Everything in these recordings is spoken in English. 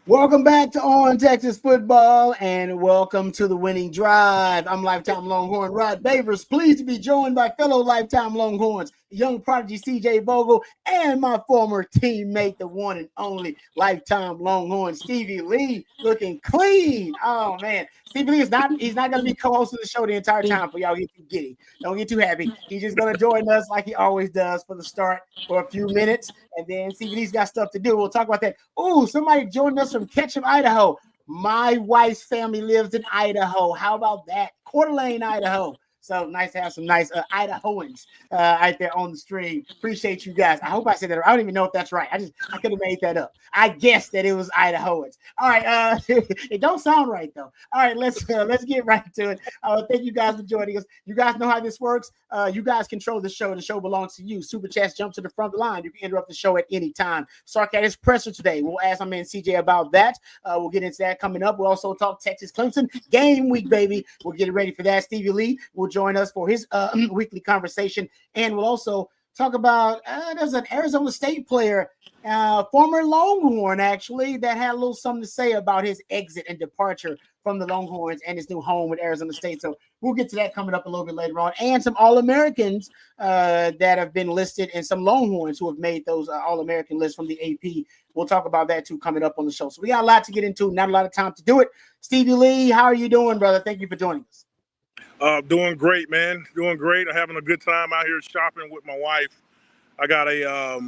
Welcome back to On Texas Football and welcome to the Winning Drive. I'm lifetime Longhorn Rod Babers, pleased to be joined by fellow lifetime Longhorns, young prodigy CJ Vogel, and my former teammate, the one and only lifetime Longhorn Stevie Lee, looking clean. Oh man, Stevie Lee he's not going to be co-host of the show the entire time for y'all get too giddy. Don't get too happy. He's just going to join us like he always does for the start for a few minutes. And then Stevie Lee's got stuff to do. We'll talk about that. Oh, somebody joined us from Ketchum, Idaho. My wife's family lives in Idaho. How about that? Coeur d'Alene, Idaho. So nice to have some nice Idahoans out there on the stream. Appreciate you guys. I hope I said that. I don't even know if that's right. I could have made that up. I guessed that it was Idahoans. All right. It don't sound right though. All right, let's get right to it. Thank you guys for joining us. You guys know how this works. You guys control the show. The show belongs to you. Super Chats jump to the front of the line. You can interrupt the show at any time. Sark at his presser today. We'll ask my man CJ about that. We'll get into that coming up. We'll also talk Texas Clemson game week, baby. We'll get ready for that. Stevie Lee will join us for his weekly conversation, and we'll also talk about there's an Arizona State player, former Longhorn actually, that had a little something to say about his exit and departure from the Longhorns and his new home with Arizona State. So we'll get to that coming up a little bit later on, and some All-Americans that have been listed, and some Longhorns who have made those All-American lists from the AP. We'll talk about that too coming up on the show. So we got a lot to get into, not a lot of time to do it. Stevie Lee, how are you doing, brother? Thank you for joining us. Doing great, man. Doing great. I'm having a good time out here shopping with my wife. I got a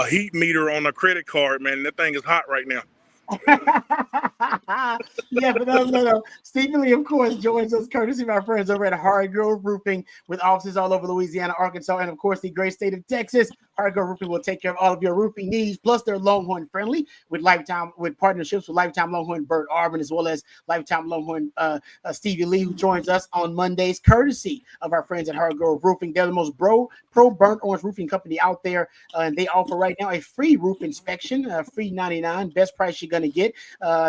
heat meter on a credit card, man. That thing is hot right now. Yeah, but no. Stephen Lee, of course, joins us courtesy of our friends over at Hard Grove Roofing, with offices all over Louisiana, Arkansas, and of course the great state of Texas. Hard Grove Roofing will take care of all of your roofing needs. Plus, they're Longhorn friendly with partnerships with lifetime Longhorn Bert Arbin, as well as lifetime Longhorn Stevie Lee, who joins us on Mondays, courtesy of our friends at Hard Grove Roofing. They're the most pro burnt orange roofing company out there, and they offer right now a free roof inspection, free 99, best price you're going to get.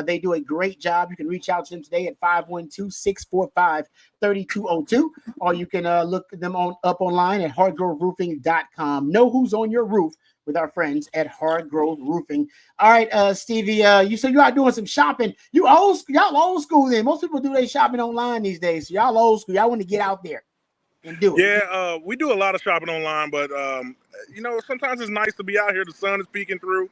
They do a great job. You can reach out to them today at 512-645-3202, or you can look them up online at hardgroveroofing.com. Know who's on your roof with our friends at Hard Grove Roofing. All right, Stevie, you said you are doing some shopping. Y'all old school then. Most people do their shopping online these days. So y'all old school. Y'all want to get out there and do it. Yeah, we do a lot of shopping online, but sometimes it's nice to be out here. The sun is peeking through.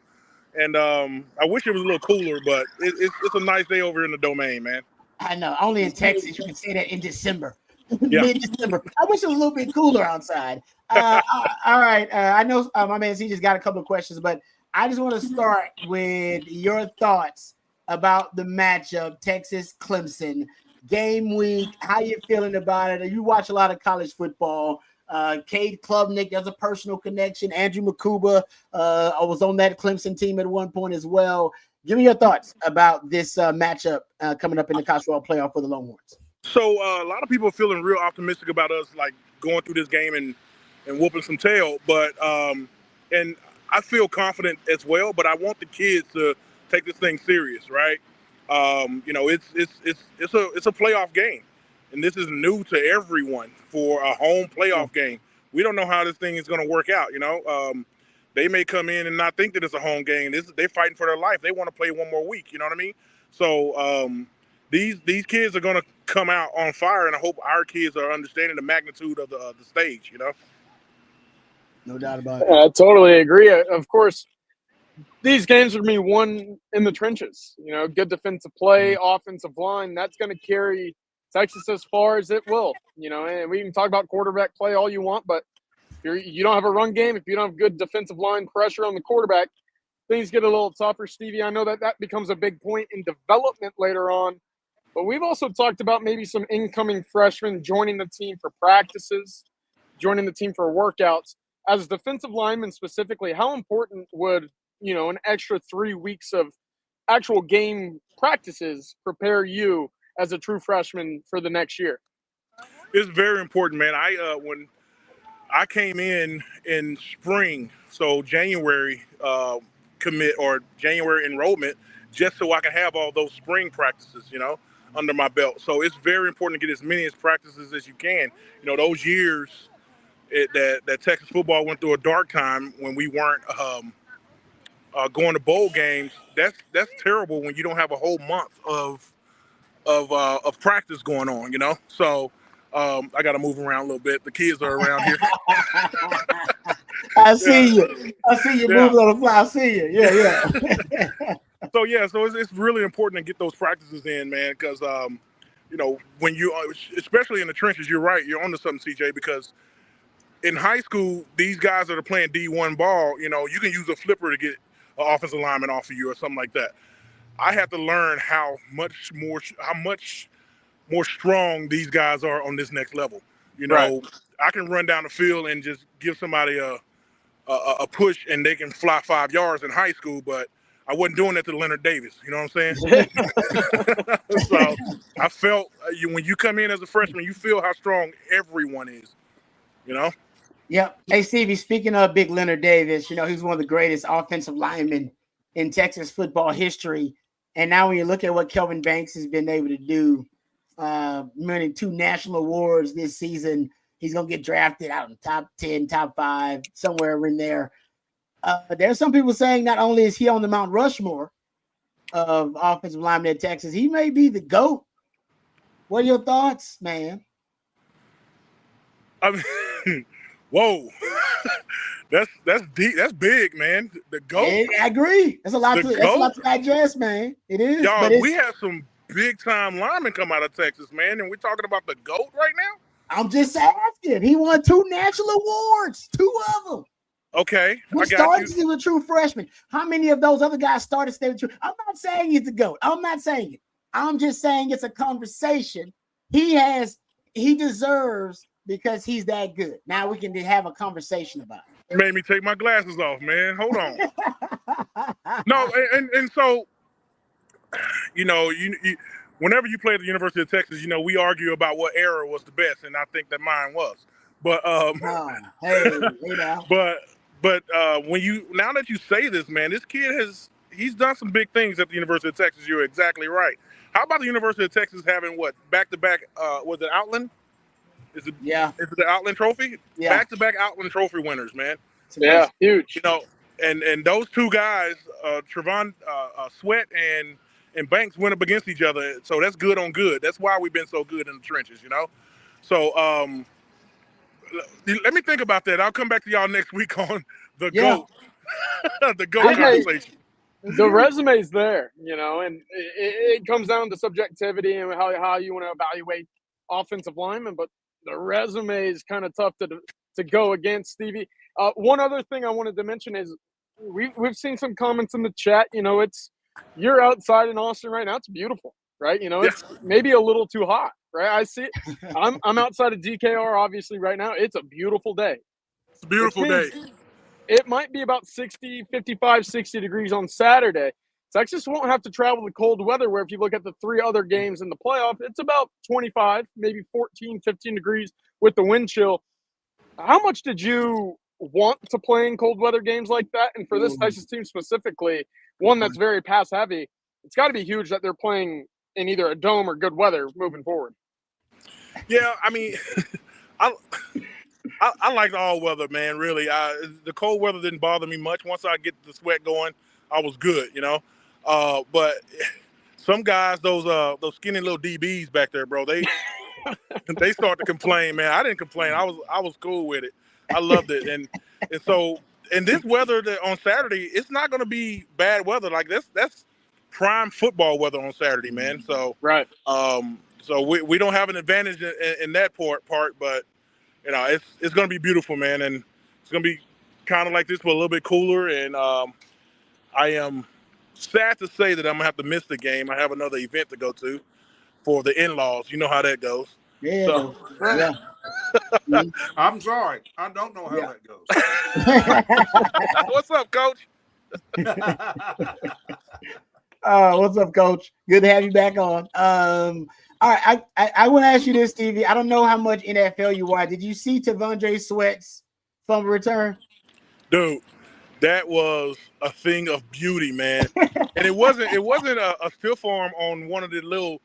And I wish it was a little cooler, but it's a nice day over in the domain, man. I know. Only in Texas you can say that in December. Yeah. Mid-December. I wish it was a little bit cooler outside. All right. I know my man C just got a couple of questions, but I just want to start with your thoughts about the matchup, Texas-Clemson game week. How you feeling about it? You watch a lot of college football. Cade Klubnik, there's a personal connection. Andrew Makuba was on that Clemson team at one point as well. Give me your thoughts about this matchup coming up in the college football playoff for the Longhorns. So a lot of people are feeling real optimistic about us, like going through this game and whooping some tail. But and I feel confident as well. But I want the kids to take this thing serious, right? It's a playoff game. And this is new to everyone for a home playoff game. We don't know how this thing is going to work out, They may come in and not think that it's a home game. They're fighting for their life. They want to play one more week, you know what I mean? So these kids are going to come out on fire, and I hope our kids are understanding the magnitude of the stage, No doubt about it. I totally agree. Of course, these games are going to be won in the trenches. Good defensive play, offensive line, that's going to carry Texas as far as it will, and we can talk about quarterback play all you want, but if you don't have a run game, if you don't have good defensive line pressure on the quarterback, things get a little tougher, Stevie. I know that becomes a big point in development later on, but we've also talked about maybe some incoming freshmen joining the team for practices, joining the team for workouts. As defensive linemen specifically, how important would, an extra 3 weeks of actual game practices prepare you as a true freshman for the next year? It's very important, man. When I came in spring, so January commit or January enrollment, just so I can have all those spring practices, under my belt. So it's very important to get as many practices as you can. Those years that Texas football went through a dark time when we weren't going to bowl games. That's terrible when you don't have a whole month of practice going on. So I got to move around a little bit. The kids are around here. I see you. I see you moving on the fly. I see you. Yeah. So it's really important to get those practices in, man, because when you, especially in the trenches, you're right. You're onto something, CJ, because in high school, these guys that are playing D1 ball, you can use a flipper to get an offensive lineman off of you or something like that. I have to learn how much more strong these guys are on this next level. Right. I can run down the field and just give somebody a push and they can fly 5 yards in high school, but I wasn't doing that to Leonard Davis. You know what I'm saying? So I felt when you come in as a freshman, you feel how strong everyone is. Yep. Hey, Stevie, speaking of big Leonard Davis, he's one of the greatest offensive linemen in Texas football history. And now when you look at what Kelvin Banks has been able to do, winning 2 national awards this season, he's going to get drafted out in top 10, top 5, somewhere in there. There's some people saying not only is he on the Mount Rushmore of offensive linemen at Texas, he may be the GOAT. What are your thoughts, man? Whoa. That's deep. That's big, man. The GOAT. I agree. That's a lot to digest, man. It is. Y'all, we have some big time linemen come out of Texas, man, and we're talking about the GOAT right now. I'm just asking. He won 2 national awards, 2 of them. Okay, He started as a true freshman. How many of those other guys started staying true? I'm not saying he's the GOAT. I'm not saying it. I'm just saying it's a conversation he deserves because he's that good. Now we can have a conversation about it. Made me take my glasses off, man. Hold on. No, and so, whenever you play at the University of Texas, we argue about what era was the best, and I think that mine was. But but now that you say this, man, this kid he's done some big things at the University of Texas. You're exactly right. How about the University of Texas having back-to-back? Was it Outland? Is it the Outland Trophy? Yeah. Back-to-back Outland Trophy winners, man. Yeah, huge. And those 2 guys, Trevon Sweat and Banks, went up against each other. So that's good on good. That's why we've been so good in the trenches, So let me think about that. I'll come back to y'all next week on the GOAT. The GOAT conversation. The resume's there, and it comes down to subjectivity and how you want to evaluate offensive linemen, but the resume is kind of tough to go against, Stevie. One other thing I wanted to mention is we've seen some comments in the chat. You're outside in Austin right now. It's beautiful, right? It's maybe a little too hot, right? I see it. I'm outside of DKR obviously right now. It's a beautiful day. It's a beautiful day. It might be about 55, 60 degrees on Saturday. Texas won't have to travel to cold weather, where if you look at the 3 other games in the playoff, it's about 25, maybe 14, 15 degrees with the wind chill. How much did you want to play in cold weather games like that? And for this Texas team specifically, one that's very pass heavy, it's got to be huge that they're playing in either a dome or good weather moving forward. Yeah, I mean, I like all weather, man, really. The cold weather didn't bother me much. Once I get the sweat going, I was good, But some guys, those skinny little DBs back there, bro, they start to complain, man. I didn't complain. I was cool with it. I loved it. And so in this weather on Saturday, it's not going to be bad weather. Like that's prime football weather on Saturday, man. So right. So we don't have an advantage in that part, but it's going to be beautiful, man, and it's going to be kind of like this, but a little bit cooler. And I am sad to say that I'm gonna have to miss the game. I have another event to go to for the in-laws. You know how that goes. Yeah. So, yeah. I'm sorry, I don't know how that goes. What's up, Coach? What's up, Coach? Good to have you back on. All right, I want to ask you this, Stevie. I don't know how much NFL you watch. Did you see Tavondre Sweat's fumble return? Dude, that was a thing of beauty, man. And it wasn't a stiff arm on one of the little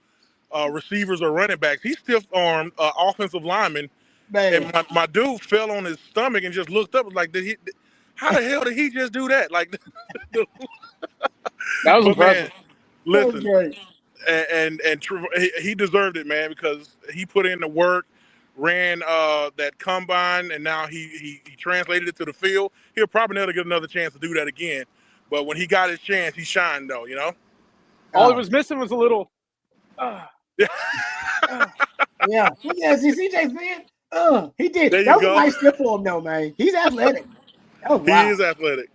receivers or running backs. He stiff armed offensive lineman, man. And my dude fell on his stomach and just looked up. Was like, how the hell did he just do that? Like, That was but impressive. man, listen, Great. and he deserved it, man, because he put in the work, ran that combine, and now he translated it to the field. He'll probably never get another chance to do that again. But when he got his chance, he shined, though. You know. All he was missing was a little. Yeah. See, CJ's man. He did. There That you was a go. nice flip for him, though, man. He's athletic. That was He wild. is athletic.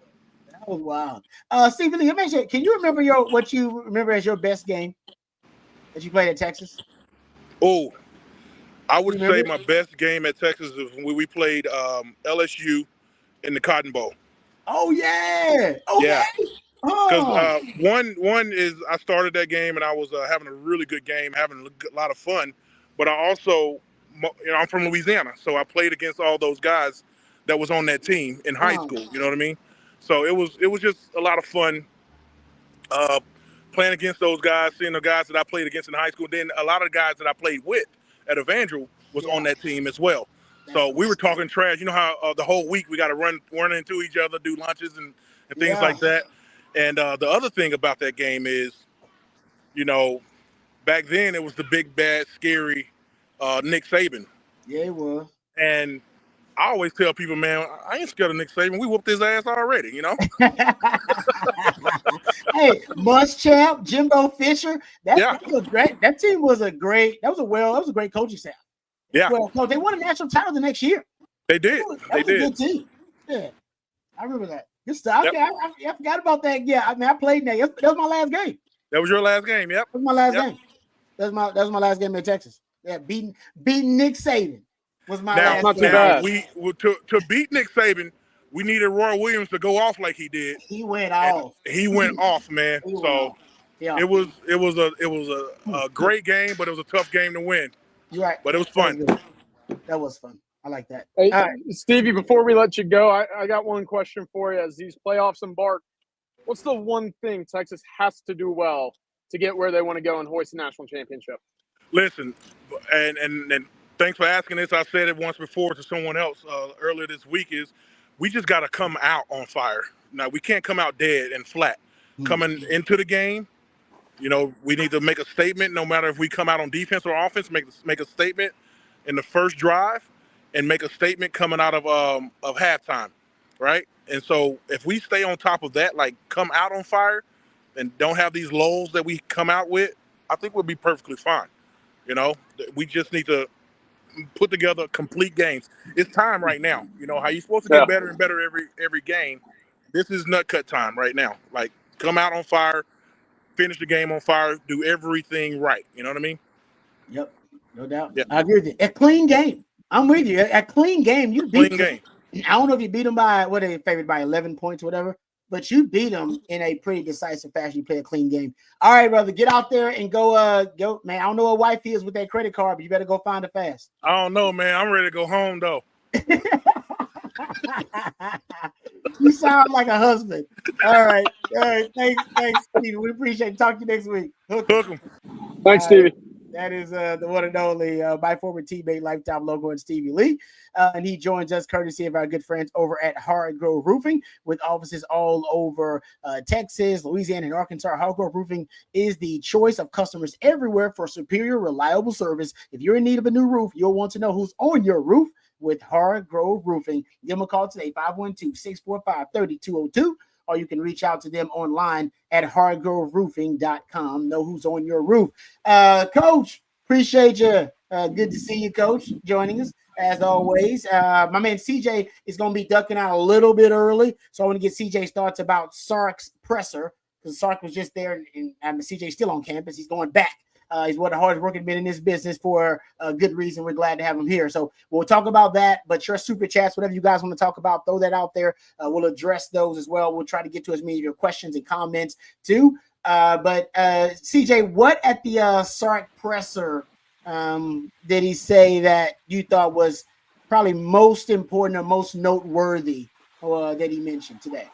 That was wild. Stephen Lee, mention, can you remember what you remember as your best game that you played at Texas? Oh, I would say my best game at Texas is when we played LSU in the Cotton Bowl. Oh yeah. Okay. Yeah. Oh. Because one is I started that game and I was having a really good game, having a lot of fun. But I also, I'm from Louisiana, so I played against all those guys that was on that team in high school. You know what I mean? So it was just a lot of fun playing against those guys, seeing the guys that I played against in high school. Then a lot of the guys that I played with at Evangel was on that team as well. So we were talking trash. You know how the whole week we got to run into each other, do lunches and things like that. And the other thing about that game is, back then it was the big, bad, scary Nick Saban. Yeah, it was. And I always tell people, man, I ain't scared of Nick Saban. We whooped his ass already, Hey, Muschamp, Jimbo Fisher. That was great. That team was a great. That was a great coaching staff. Yeah. Well, no, they won a national title the next year. They did. That was a good team. Yeah, I remember that. Good stuff. Yep. I forgot about that. Yeah, I mean, I played in that. That was my last game. That was your last game. Yep. That was my last game. That was my last game in Texas. Yeah, beating Nick Saban was my last not too game. bad. To beat Nick Saban, we needed Roy Williams to go off like he did. He went off. He went off, man. So it was a great game, but it was a tough game to win. You're right. But it was fun. That was fun. I like that. Hey, all right. Stevie, before we let you go, I got one question for you. As these playoffs embark, what's the one thing Texas has to do well to get where they want to go and hoist a national championship? Listen, and thanks for asking this. I said it once before to someone else earlier this week, is we just got to come out on fire. Now, we can't come out dead and flat. Coming into the game, we need to make a statement, no matter if we come out on defense or offense, make a statement in the first drive and make a statement coming out of halftime, right? And so if we stay on top of that, like come out on fire and don't have these lulls that we come out with, I think we'll be perfectly fine. We just need to put together complete games. It's time right now. How you're supposed to get better and better every game. This is nut cut time right now. Like, come out on fire, finish the game on fire, do everything right. You know what I mean? Yep, no doubt. Yep. I agree with you. A clean game. I'm with you. A clean game. You beat them. I don't know if you beat them by what they favored by 11 points or whatever, but you beat them in a pretty decisive fashion. You play a clean game. All right, brother, get out there and go, man. I don't know what wife is with that credit card, but you better go find it fast. I don't know, man. I'm ready to go home though. You sound like a husband. All right. Thanks, Stevie. We appreciate it. Talk to you next week. Hook 'em. Thanks, Stevie. That is the one and only my former teammate, lifetime Longhorns Stevie Lee. And he joins us courtesy of our good friends over at Hard Grove Roofing, with offices all over Texas, Louisiana, and Arkansas. Hard Grove Roofing is the choice of customers everywhere for superior, reliable service. If you're in need of a new roof, you'll want to know who's on your roof with Hard Grove Roofing. Give them a call today, 512-645-3202. Or you can reach out to them online at hardgroveroofing.com. Know who's on your roof. Coach, appreciate you. Good to see you, Coach, joining us as always. My man CJ is going to be ducking out a little bit early, so I want to get CJ's thoughts about Sark's presser, because Sark was just there, and CJ's still on campus. He's going back. He's one of the hardest working men in this business for a good reason. We're glad to have him here. So we'll talk about that, but your super chats, whatever you guys want to talk about, throw that out there. We'll address those as well. We'll try to get to as many of your questions and comments too. But CJ, what at the Sark presser did he say that you thought was probably most important or most noteworthy that he mentioned today?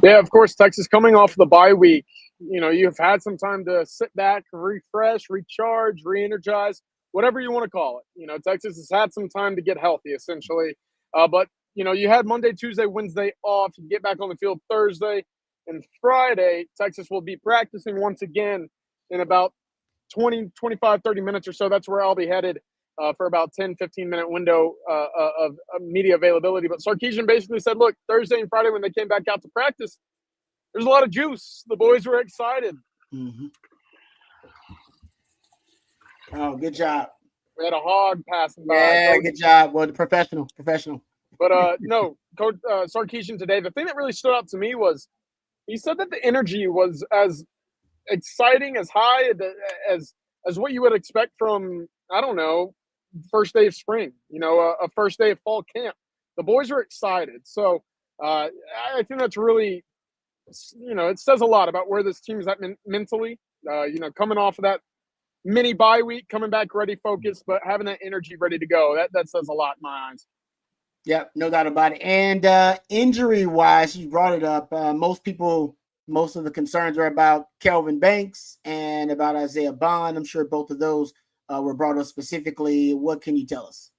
Yeah, of course, Texas coming off the bye week. You've had some time to sit back, refresh, recharge, re-energize, whatever you want to call it. Texas has had some time to get healthy, essentially. But you had Monday, Tuesday, Wednesday off. You get back on the field Thursday and Friday. Texas will be practicing once again in about 20, 25, 30 minutes or so. That's where I'll be headed for about 10, 15-minute window of media availability. But Sarkeesian basically said, look, Thursday and Friday when they came back out to practice, there's a lot of juice. The boys were excited. Mm-hmm. Oh, good job. We had a hog passing by. Yeah, good job. Well, professional. But no, Coach Sarkeesian today, the thing that really stood out to me was he said that the energy was as exciting, as high as what you would expect from, I don't know, first day of spring, a first day of fall camp. The boys were excited. So I think that's really, it says a lot about where this team is at mentally, coming off of that mini bye week, coming back ready, focused, but having that energy ready to go. That says a lot in my eyes. Yep, no doubt about it. And injury-wise, you brought it up. Most of the concerns are about Kelvin Banks and about Isaiah Bond. I'm sure both of those were brought up specifically. What can you tell us?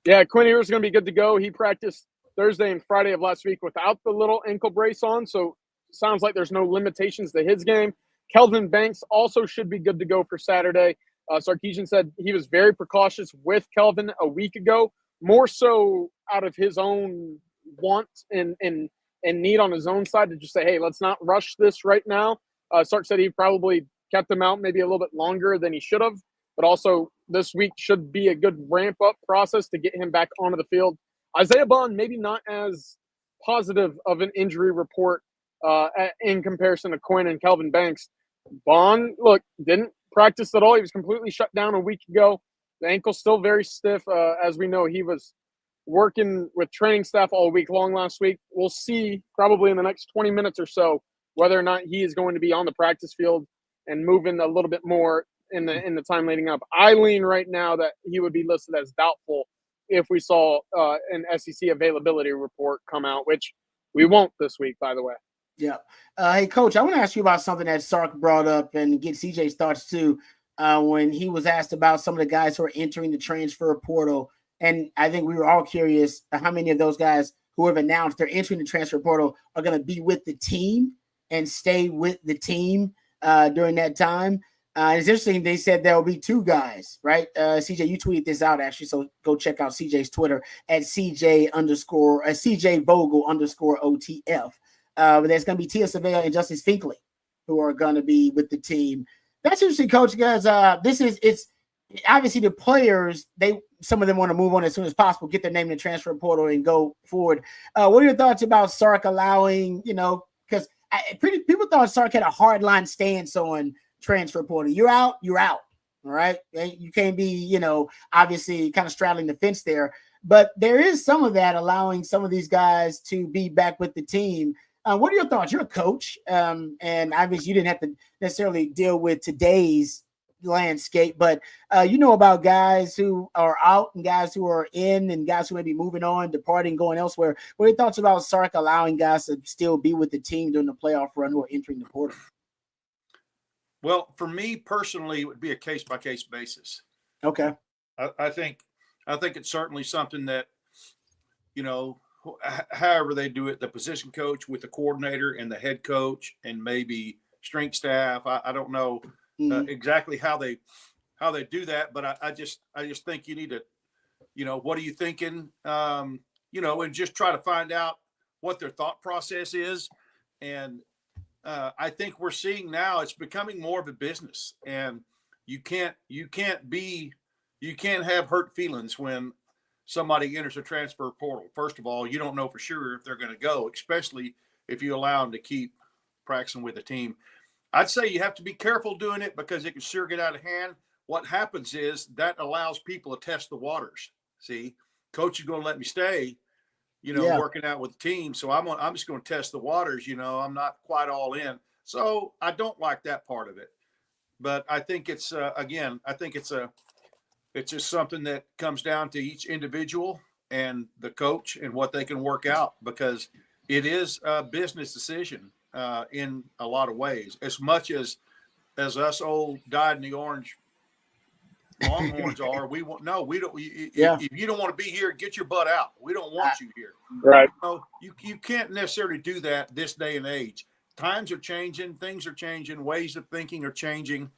Yeah, Quinn Ewers is going to be good to go. He practiced Thursday and Friday of last week without the little ankle brace on, so sounds like there's no limitations to his game. Kelvin Banks also should be good to go for Saturday. Sarkeesian said he was very precautious with Kelvin a week ago, more so out of his own want and need on his own side to just say, hey, let's not rush this right now. Sark said he probably kept him out maybe a little bit longer than he should have, but also this week should be a good ramp-up process to get him back onto the field. Isaiah Bond, maybe not as positive of an injury report in comparison to Quinn and Kelvin Banks. Bond, look, didn't practice at all. He was completely shut down a week ago. The ankle's still very stiff. As we know, he was working with training staff all week long last week. We'll see probably in the next 20 minutes or so whether or not he is going to be on the practice field and moving a little bit more in the time leading up. I lean right now that he would be listed as doubtful if we saw an SEC availability report come out, which we won't this week, by the way. Yeah. Hey, Coach, I want to ask you about something that Sark brought up and get CJ's thoughts too. When he was asked about some of the guys who are entering the transfer portal, and I think we were all curious how many of those guys who have announced they're entering the transfer portal are going to be with the team and stay with the team during that time. It's interesting. They said there will be two guys, right? CJ, you tweeted this out actually, so go check out CJ's Twitter at CJ Vogel _OTF. But there's going to be Tia Savea and Justice Finkley who are going to be with the team. That's interesting, Coach, because it's obviously the players, some of them want to move on as soon as possible, get their name in the transfer portal and go forward. What are your thoughts about Sark allowing, because people thought Sark had a hard line stance on transfer portal. You're out. All right. You can't be, obviously kind of straddling the fence there. But there is some of that allowing some of these guys to be back with the team. What are your thoughts? You're a coach, and obviously you didn't have to necessarily deal with today's landscape, but about guys who are out and guys who are in and guys who may be moving on, departing, going elsewhere. What are your thoughts about Sark allowing guys to still be with the team during the playoff run who are entering the portal? Well, for me personally, it would be a case-by-case basis. Okay. I think it's certainly something that, however they do it, the position coach with the coordinator and the head coach and maybe strength staff. I don't know exactly how they do that, but I just think you need to, what are you thinking? And just try to find out what their thought process is. And I think we're seeing now it's becoming more of a business, and you can't have hurt feelings when somebody enters a transfer portal. First of all, you don't know for sure if they're going to go, especially if you allow them to keep practicing with the team. I'd say you have to be careful doing it because it can sure get out of hand. What happens is that allows people to test the waters. See, coach is going to let me stay, working out with the team. So I'm just going to test the waters. I'm not quite all in. So I don't like that part of it. But I think it's, it's just something that comes down to each individual and the coach and what they can work out, because it is a business decision in a lot of ways, as much as us old dyed in the orange Longhorns are. We want we don't. Yeah. If you don't want to be here, get your butt out. We don't want you here. Right. You can't necessarily do that this day and age. Times are changing. Things are changing. Ways of thinking are changing,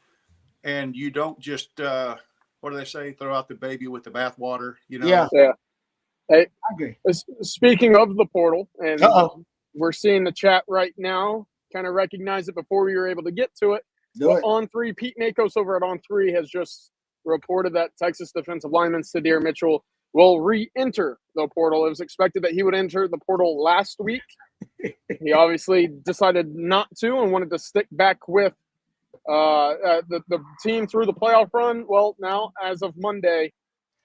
and you don't just what do they say? Throw out the baby with the bathwater. You know. Yeah. Yeah. Hey, I agree. Speaking of the portal, and Uh-oh. we're seeing the chat right now. Kind of recognize it before we were able to get to it. Do it. On three, Pete Nakos over at On Three has just reported that Texas defensive lineman Sadir Mitchell will re-enter the portal. It was expected that he would enter the portal last week. He obviously decided not to and wanted to stick back with the team through the playoff run. Well, now, as of Monday,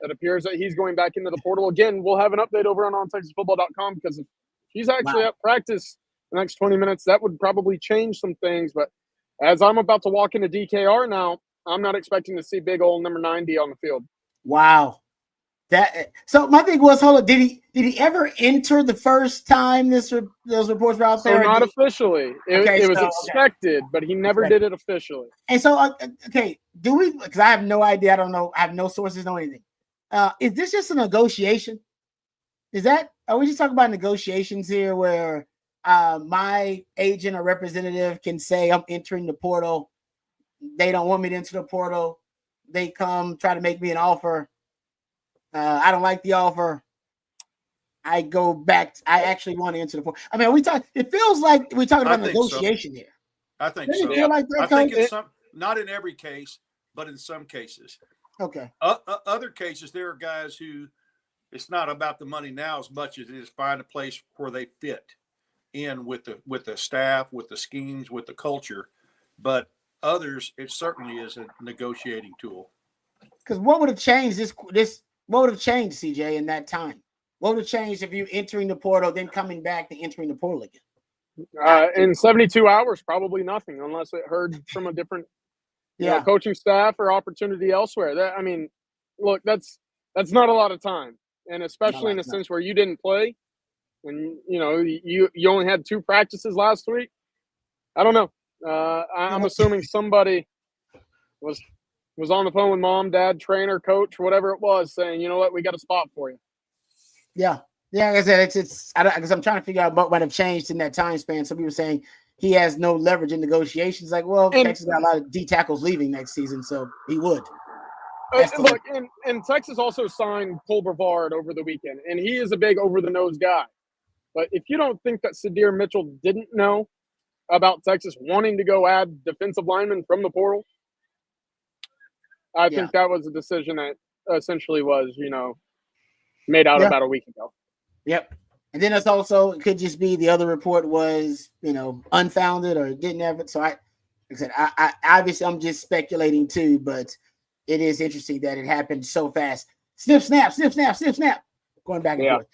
it appears that he's going back into the portal. Again, we'll have an update over on ontexasfootball.com because if he's actually at practice the next 20 minutes, that would probably change some things. But as I'm about to walk into DKR now, I'm not expecting to see big old number 90 on the field. Wow. So my thing was, hold on, did he ever enter the first time those reports were out there? So not officially. It was expected, but he never did it officially. And so, do we? Because I have no idea. I don't know. I have no sources, no anything. Is this just a negotiation? Are we just talking about negotiations here where my agent or representative can say I'm entering the portal? They don't want me to enter the portal. They come try to make me an offer. I don't like the offer. I go back. I actually want to enter the portal. I mean, it feels like we're talking about negotiation here. I think Doesn't so. it feel like that, I think it's not in every case, but in some cases. Okay. Other cases, there are guys who it's not about the money now as much as it is find a place where they fit in with the staff, with the schemes, with the culture. But others, it certainly is a negotiating tool. Because what would have changed what would have changed, CJ, in that time? What would have changed if you entering the portal, then coming back to entering the portal again? In 72 hours, probably nothing, unless it heard from a different coaching staff or opportunity elsewhere. Look, that's not a lot of time, and especially in a sense where you didn't play, and you only had 2 practices last week. I don't know. I'm assuming somebody was on the phone with mom, dad, trainer, coach, whatever it was, saying, you know what, we got a spot for you. Yeah. Like I said, because I'm trying to figure out what might have changed in that time span. Some people saying he has no leverage in negotiations. Like, well, Texas got a lot of D tackles leaving next season, so he would. Look, and Texas also signed Cole Brevard over the weekend, and he is a big over-the-nose guy. But if you don't think that Sadir Mitchell didn't know about Texas wanting to go add defensive linemen from the portal, I think that was a decision that essentially was, made out about a week ago. Yep. And then it could just be the other report was, unfounded or didn't have it. So like I said, I obviously I'm just speculating too, but it is interesting that it happened so fast. Snip, snap, snip, snap, snip, snap. Going back and forth.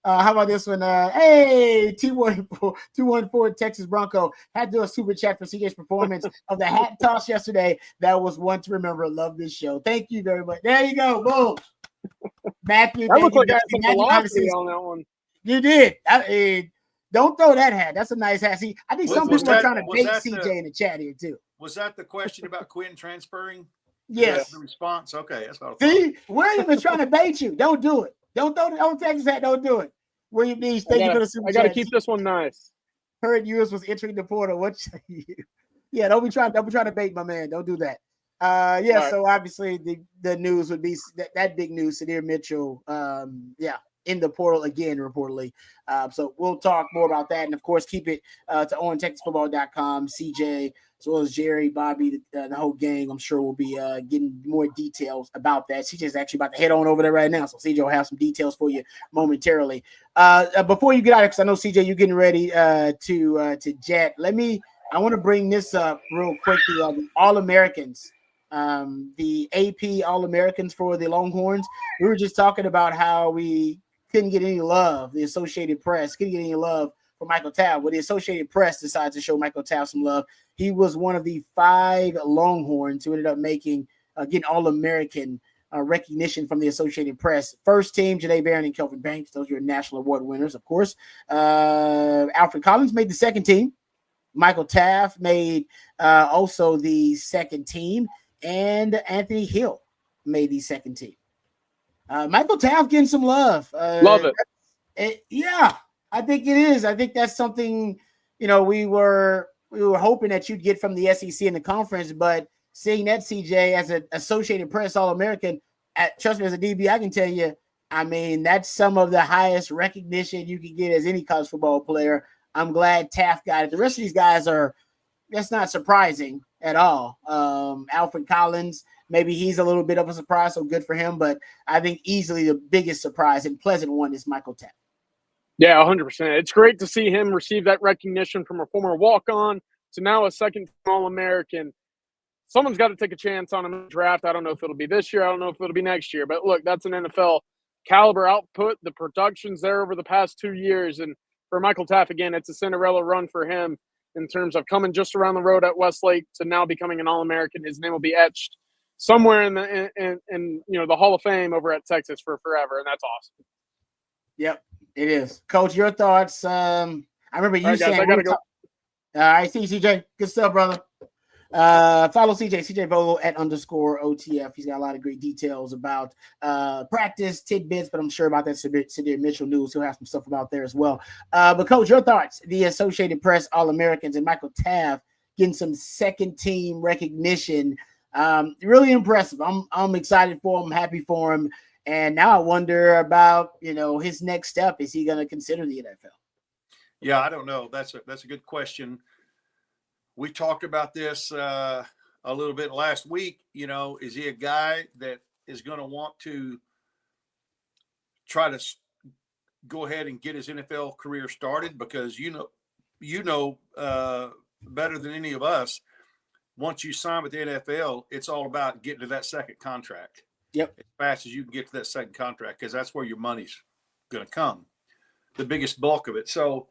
How about this one? Hey, 214 Texas Bronco had to do a super chat for CJ's performance of the hat toss yesterday. That was one to remember. Love this show. Thank you very much. There you go. Boom. Matthew. That looked like I had some velocity on that one. You did. Don't throw that hat. That's a nice hat. See, I think some people are trying to bait CJ in the chat here too. Was that the question about Quinn transferring? Yes. The response. Okay, that's what I thought. See, William is trying to bait you. Don't do it. Don't throw the old Texas hat. Don't do it. William Beach, thank you for the super chat. I got to keep this one nice. Heard Ewers was entering the portal. What say you? Yeah, don't be trying to bait my man. Don't do that. Right. So obviously the news would be that big news. Sadir Mitchell, in the portal again, reportedly. So we'll talk more about that, and of course, keep it to ontexasfootball.com. CJ, as well as Jerry, Bobby, the whole gang. I'm sure we'll be getting more details about that. CJ's actually about to head on over there right now, so CJ will have some details for you momentarily. Before you get out, because I know CJ, you're getting ready to jet. I want to bring this up real quickly. The All-Americans. The AP All-Americans for the Longhorns. We were just talking about how we couldn't get any love. The Associated Press couldn't get any love for Michael Taub. Well, the Associated Press decided to show Michael Taub some love. He was one of the 5 Longhorns who ended up getting All-American recognition from the Associated Press. First team, Janae Barron and Kelvin Banks. Those are your national award winners, of course. Alfred Collins made the second team. Michael Taft made also the second team. and Anthony Hill made the second team. Michael Taft getting some love. Love it. Yeah, I think it is. I think that's something, we were hoping that you'd get from the SEC and the conference, but seeing that, CJ, as an Associated Press All-American, trust me, as a DB, I can tell you, I mean, that's some of the highest recognition you can get as any college football player. I'm glad Taft got it. The rest of these guys that's not surprising at all. Alfred Collins, maybe he's a little bit of a surprise, so good for him. But I think easily the biggest surprise and pleasant one is Michael Taft. Yeah, 100%. It's great to see him receive that recognition from a former walk-on to now a second All-American. Someone's got to take a chance on him in the draft. I don't know if it'll be this year. I don't know if it'll be next year. But look, that's an NFL caliber output. The production's there over the past 2 years. And for Michael Taft, again, it's a Cinderella run for him in terms of coming just around the road at Westlake to now becoming an All-American. His name will be etched somewhere in the Hall of Fame over at Texas for forever, and that's awesome. Yep, it is. Coach, your thoughts? I remember you saying. Guys, I gotta go. All right, see you, CJ. Good stuff, brother. Follow CJ Vogel at _OTF. He's got a lot of great details about practice tidbits, but I'm sure about that Sadir Mitchell news. He'll have some stuff about there as well. But Coach, your thoughts? The Associated Press All-Americans and Michael Taft getting some second team recognition. Really impressive. I'm excited for him, happy for him. And now I wonder about, his next step. Is he going to consider the NFL? Yeah, I don't know. That's a good question. We talked about this a little bit last week. Is he a guy that is going to want to try to go ahead and get his NFL career started? Because better than any of us, once you sign with the NFL, it's all about getting to that second contract. Yep. As fast as you can get to that second contract, because that's where your money's going to come, the biggest bulk of it. So,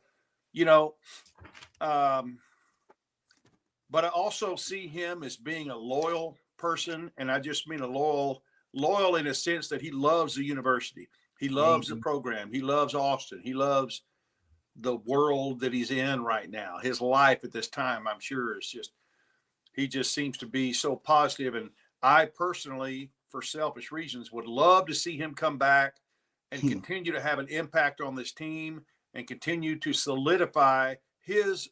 but I also see him as being a loyal person, and I just mean loyal in a sense that he loves the university. He loves the program. He loves Austin. He loves the world that he's in right now. His life at this time, I'm sure, he just seems to be so positive. And I personally, for selfish reasons, would love to see him come back and continue to have an impact on this team and continue to solidify his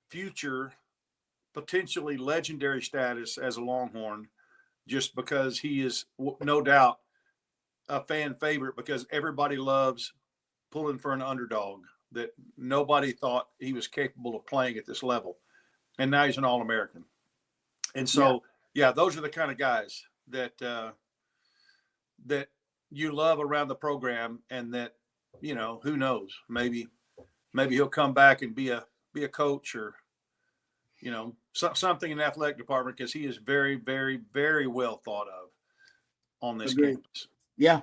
future potentially legendary status as a Longhorn, just because he is no doubt a fan favorite, because everybody loves pulling for an underdog that nobody thought he was capable of playing at this level. And now he's an All-American. And so, yeah, those are the kind of guys that you love around the program, and that, who knows, maybe he'll come back and be a coach or, something in the athletic department, because he is very, very, very well thought of on this campus. Yeah,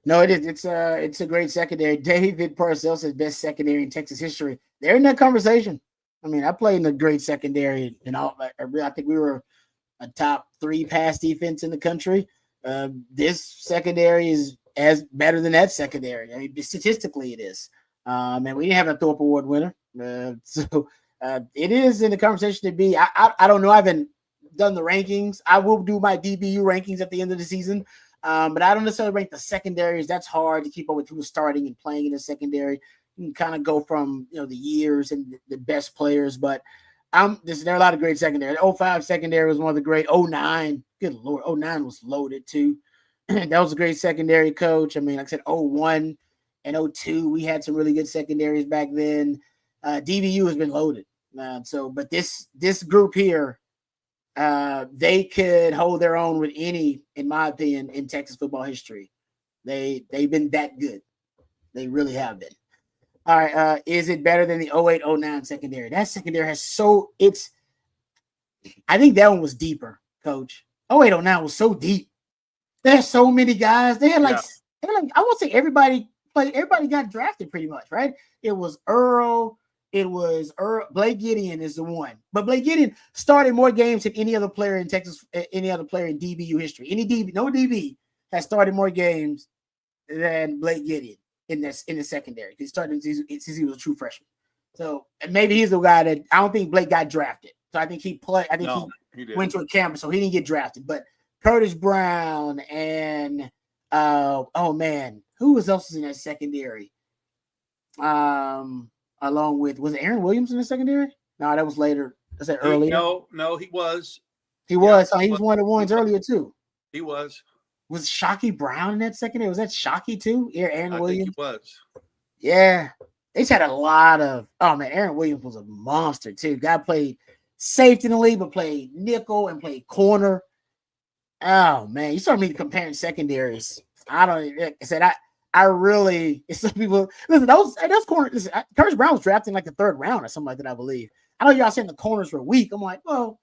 no, it is. It's a great secondary. David Parcells says best secondary in Texas history. They're in that conversation. I mean, I played in a great secondary, I think we were a top 3 pass defense in the country. This secondary is better than that secondary. I mean, statistically, it is. And we didn't have a Thorpe Award winner, so. It is in the conversation to be. I don't know. I haven't done the rankings. I will do my DBU rankings at the end of the season, but I don't necessarily rank the secondaries. That's hard to keep up with who's starting and playing in the secondary. You can kind of go from the years and the best players, but there are a lot of great secondary. 05 secondary was one of the great. 09, good Lord, 09 was loaded too. That was a great secondary, coach. I mean, like I said, 01 and 02, we had some really good secondaries back then. DBU has been loaded. But this group here, they could hold their own with any, in my opinion, in Texas football history. They've been that good. They really have been. All right. Is it better than the 08-09 secondary? That secondary I think that one was deeper, Coach. 08-09 was so deep. There's so many guys. They had I won't say everybody played. Everybody got drafted pretty much, right? It was Earl. Blake Gideon is the one. But Blake Gideon started more games than any other player in Texas, any other player in DBU history. No DB has started more games than Blake Gideon in the secondary. He started since he was a true freshman. So maybe he's the guy that I don't think Blake got drafted. So I think he played. He did. Went to a camp, so he didn't get drafted. But Curtis Brown and oh man, who else was in that secondary? Along with, was it Aaron Williams in the secondary? No, that was later. I said earlier. No, he was. He was. So he was one of the ones earlier too. He was. Was Shockey Brown in that secondary? Was that Shockey too? Aaron Williams? Think he was. Yeah. They just had a lot of, oh man, Aaron Williams was a monster too. Guy played safety in the league, but played nickel and played corner. Oh man, you saw me comparing secondaries. I don't, like I said, I really, some people, listen, those corners, listen, Curtis Brown was drafted in like the 3rd round or something like that, I believe. I know y'all saying the corners were weak. I'm like, well,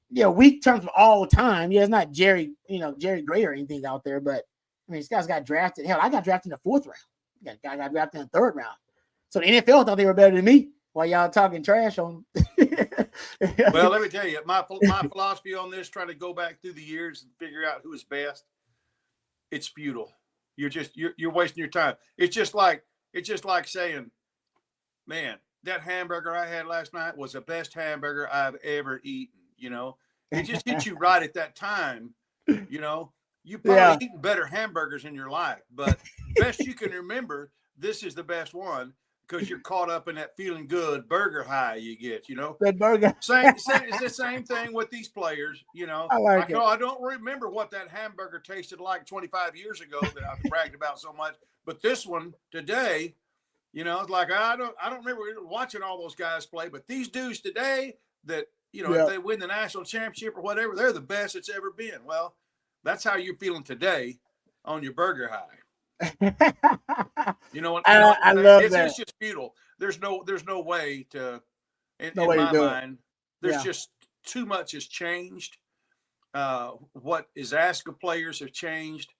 weak terms of all time. Yeah, it's not Jerry Gray or anything out there, but I mean, these guys got drafted. Hell, I got drafted in the 4th round. Guy got drafted in the 3rd round. So the NFL thought they were better than me while y'all talking trash on them. Well, let me tell you, my philosophy on this, trying to go back through the years and figure out who is best. It's futile. You're wasting your time. It's just like saying, man, that hamburger I had last night was the best hamburger I've ever eaten. It just hits you right at that time. You probably eaten better hamburgers in your life, but best you can remember, this is the best one because you're caught up in that feeling good burger high you get. That burger. It's the same thing with these players. I don't remember what that hamburger tasted like 25 years ago that I've bragged about so much, but this one today, it's like I don't remember watching all those guys play, but these dudes today that if they win the national championship or whatever, they're the best it's ever been. Well, that's how you're feeling today on your burger high. I love that. It's just futile. There's no way to, in my mind, there's just too much has changed. What is asked of players have changed.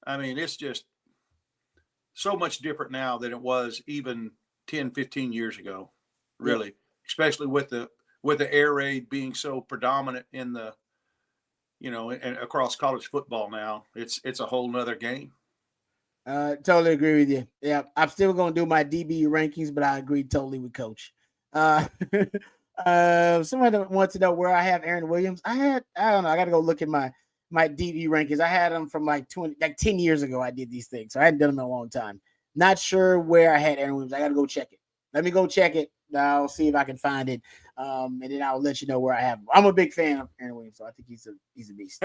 I mean, it's just so much different now than it was even 10, 15 years ago, really, especially with the air raid being so predominant in the, and across college football now. It's a whole nother game. Totally agree with you. Yeah, I'm still going to do my DB rankings, but I agree totally with Coach. Someone wants to know where I have Aaron Williams. I don't know. I got to go look at my DB rankings. I had them from like 10 years ago. I did these things, so I hadn't done them in a long time. Not sure where I had Aaron Williams. I got to go check it. Let me go check it. I'll see if I can find it, and then I'll let you know where I have him. I'm a big fan of Aaron Williams, so I think he's a beast.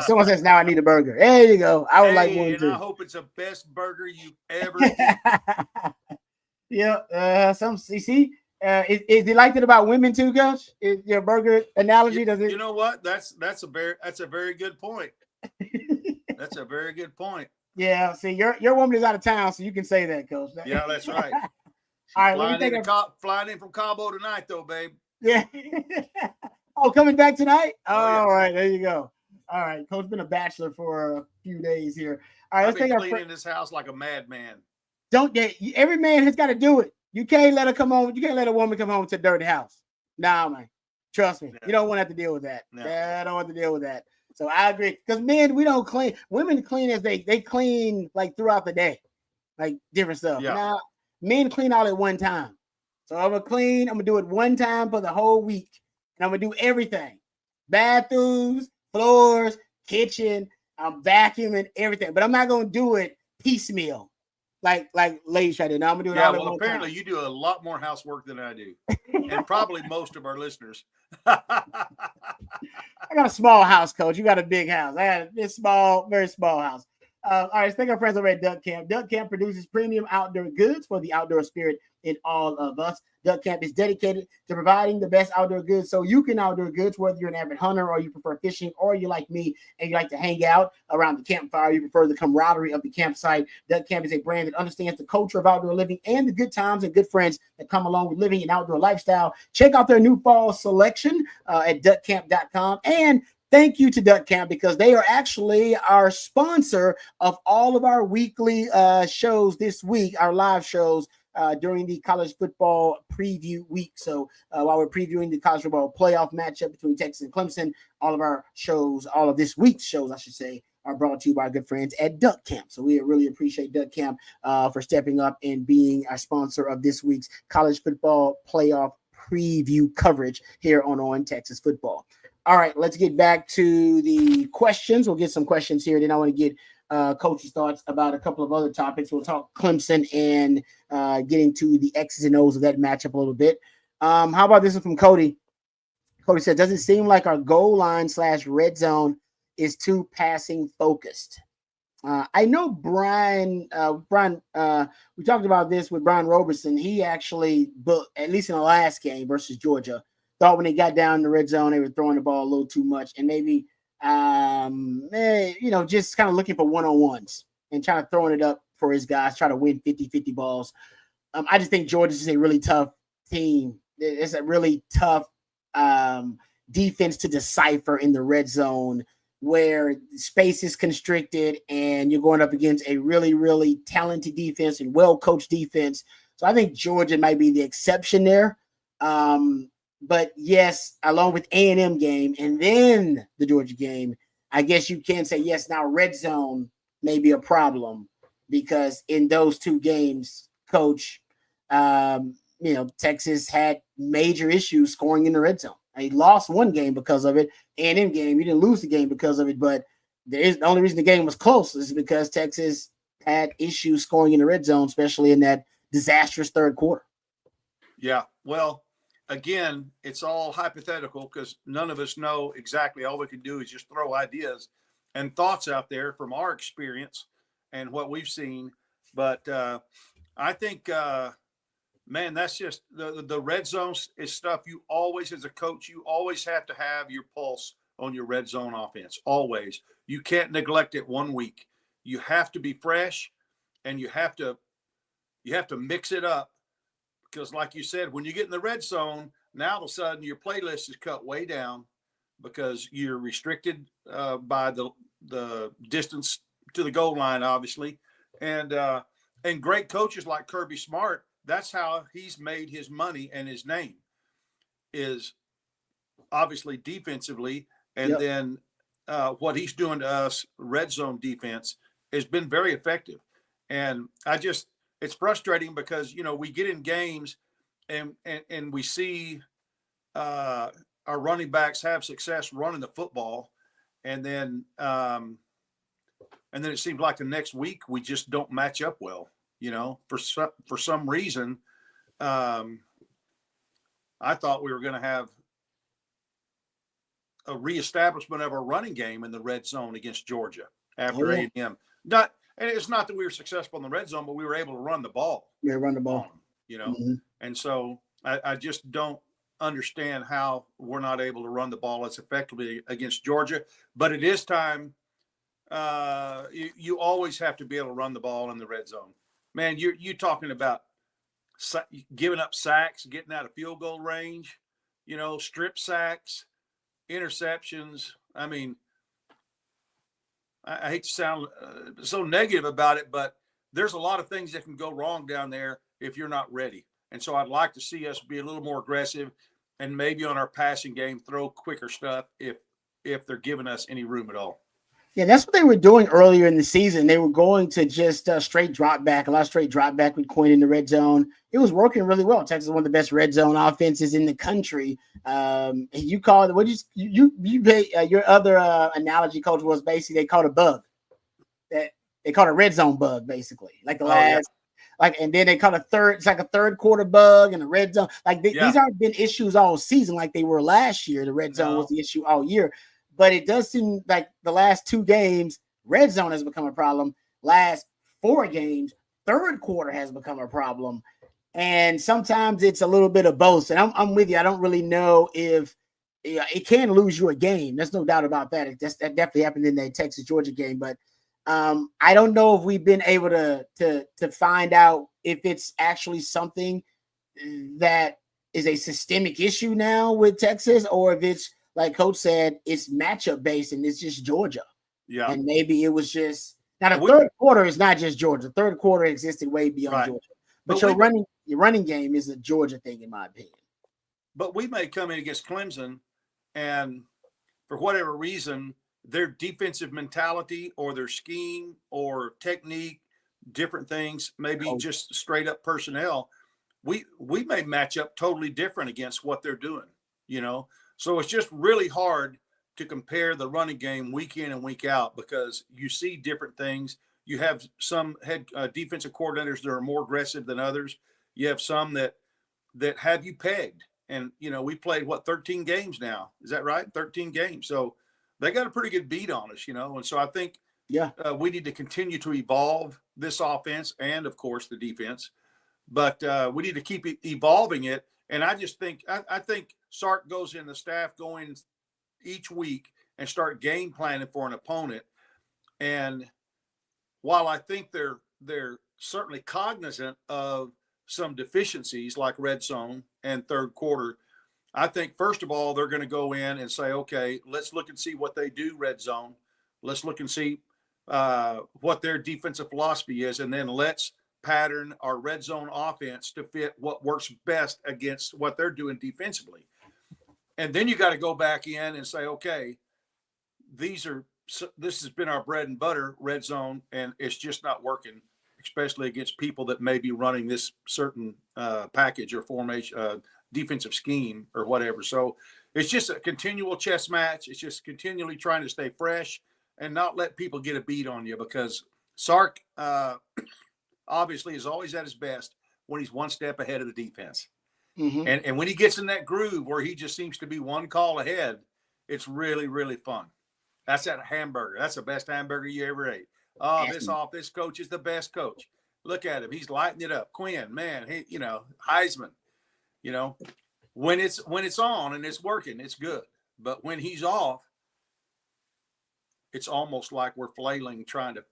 Someone says, now I need a burger. There you go. I would like one too. I hope it's the best burger you've ever eaten. Yeah. You see, is he liked it about women too, Coach? Is your burger analogy? Does it? You know what? That's a very good point. That's a very good point. Yeah. See, your woman is out of town, so you can say that, Coach. Yeah, that's right. All right, let me flying in from Cabo tonight, though, babe. Yeah. Oh, coming back tonight? All right, there you go. All right, Coach been a bachelor for a few days here. All right, I've been cleaning this house like a madman. Every man has got to do it. You can't let her come home. You can't let a woman come home to a dirty house. Nah, man. Trust me. No. You don't want to have to deal with that. No. I don't want to deal with that. So I agree. Because men, we don't clean. Women clean as they clean like throughout the day, like different stuff. Yeah. Now, men clean all at one time. So I'm going to do it one time for the whole week. And I'm going to do everything. Bathrooms, floors, kitchen, I'm vacuuming, everything. But I'm not going to do it piecemeal. Like ladies try to do. Now I'm going to do it all at one apparently time. You do a lot more housework than I do. And probably most of our listeners. I got a small house, Coach. You got a big house. I got this small, very small house. All right, let's thank our friends over at Duck Camp. Duck Camp produces premium outdoor goods for the outdoor spirit in all of us. Duck Camp is dedicated to providing the best outdoor goods so you can outdoor goods, whether you're an avid hunter or you prefer fishing or you like me and you like to hang out around the campfire, you prefer the camaraderie of the campsite. Duck Camp is a brand that understands the culture of outdoor living and the good times and good friends that come along with living an outdoor lifestyle. Check out their new fall selection at duckcamp.com. And thank you to Duck Camp because they are actually our sponsor of all of our weekly shows this week, our live shows during the college football preview week. So while we're previewing the college football playoff matchup between Texas and Clemson, all of our shows, all of this week's shows, I should say, are brought to you by our good friends at Duck Camp. So we really appreciate Duck Camp for stepping up and being our sponsor of this week's college football playoff preview coverage here on Texas Football. All right, let's get back to the questions. We'll get some questions here. Then I want to get Coach's thoughts about a couple of other topics. We'll talk Clemson and get into the X's and O's of that matchup a little bit. How about this one from Cody? Cody said, does it seem like our goal line / red zone is too passing focused? I know Brian, we talked about this with Brian Roberson. He actually, at least in the last game versus Georgia, thought when they got down in the red zone, they were throwing the ball a little too much and maybe, just kind of looking for one-on-ones and trying to throwing it up for his guys, try to win 50-50 balls. I just think Georgia's a really tough team. It's a really tough defense to decipher in the red zone where space is constricted and you're going up against a really, really talented defense and well-coached defense. So I think Georgia might be the exception there. But yes, along with A&M game and then the Georgia game, I guess you can say, yes, now red zone may be a problem because in those two games, Coach, Texas had major issues scoring in the red zone. He lost one game because of it. A&M game, you didn't lose the game because of it, but the only reason the game was close is because Texas had issues scoring in the red zone, especially in that disastrous third quarter. Yeah, well, again, it's all hypothetical because none of us know exactly. All we can do is just throw ideas and thoughts out there from our experience and what we've seen. But I think man, that's just the red zone is stuff you always, as a coach, you always have to have your pulse on your red zone offense. Always. You can't neglect it 1 week. You have to be fresh and you have to mix it up because like you said, when you get in the red zone, now all of a sudden your playlist is cut way down because you're restricted by the distance to the goal line, obviously. And great coaches like Kirby Smart, that's how he's made his money and his name is obviously defensively. And then what he's doing to us, red zone defense, has been very effective. And it's frustrating because, we get in games and we see our running backs have success running the football. And then it seems like the next week we just don't match up well. For some reason, I thought we were going to have a reestablishment of our running game in the red zone against Georgia after A&M. And it's not that we were successful in the red zone, but we were able to run the ball. Yeah, run the ball. Mm-hmm. And so I just don't understand how we're not able to run the ball as effectively against Georgia. But it is time. You always have to be able to run the ball in the red zone. Man, you're talking about giving up sacks, getting out of field goal range, strip sacks, interceptions. I mean, I hate to sound so negative about it, but there's a lot of things that can go wrong down there if you're not ready. And so I'd like to see us be a little more aggressive and maybe on our passing game, throw quicker stuff if they're giving us any room at all. Yeah, that's what they were doing earlier in the season. They were going to just straight drop back, a lot of straight drop back with Quinn in the red zone. It was working really well. Texas is one of the best red zone offenses in the country. You called your other analogy, Coach, was basically they called a bug. They called a red zone bug, basically, like the last. Yeah. And then they caught it's like a third quarter bug in the red zone. These aren't been issues all season like they were last year. The red zone was the issue all year. But it does seem like the last 2 games, red zone has become a problem. Last 4 games, third quarter has become a problem. And sometimes it's a little bit of both. And I'm with you. I don't really know if it can lose you a game. There's no doubt about that. That definitely happened in the Texas-Georgia game. But I don't know if we've been able to find out if it's actually something that is a systemic issue now with Texas or if it's, like Coach said, it's matchup based and it's just Georgia. Yeah. And maybe it was just now the third quarter is not just Georgia. The third quarter existed way beyond Georgia. But your running game is a Georgia thing, in my opinion. But we may come in against Clemson and for whatever reason, their defensive mentality or their scheme or technique, different things, maybe just straight up personnel, we may match up totally different against what they're doing, you know. So it's just really hard to compare the running game week in and week out because you see different things. You have some defensive coordinators that are more aggressive than others. You have some that have you pegged. And, you know, we played, 13 games now. Is that right? 13 games. So they got a pretty good beat on us, you know. And so I think we need to continue to evolve this offense and, of course, the defense. But we need to keep evolving it. And I just think I think Sark goes in the staff going each week and start game planning for an opponent. And while I think they're certainly cognizant of some deficiencies like red zone and third quarter, I think first of all they're going to go in and say, okay, let's look and see what they do red zone. Let's look and see what their defensive philosophy is, and then let's pattern our red zone offense to fit what works best against what they're doing defensively. And then you got to go back in and say, okay, this has been our bread and butter red zone, and it's just not working, especially against people that may be running this certain package or formation, defensive scheme or whatever. So it's just a continual chess match. It's just continually trying to stay fresh and not let people get a beat on you, because Sark obviously is always at his best when he's one step ahead of the defense. Mm-hmm. And when he gets in that groove where he just seems to be one call ahead, it's really, really fun. That's that hamburger. That's the best hamburger you ever ate. Oh, this coach is the best coach. Look at him. He's lighting it up. Quinn, man, he, you know, Heisman, you know, when it's on and it's working, it's good. But when he's off, it's almost like we're flailing, trying to,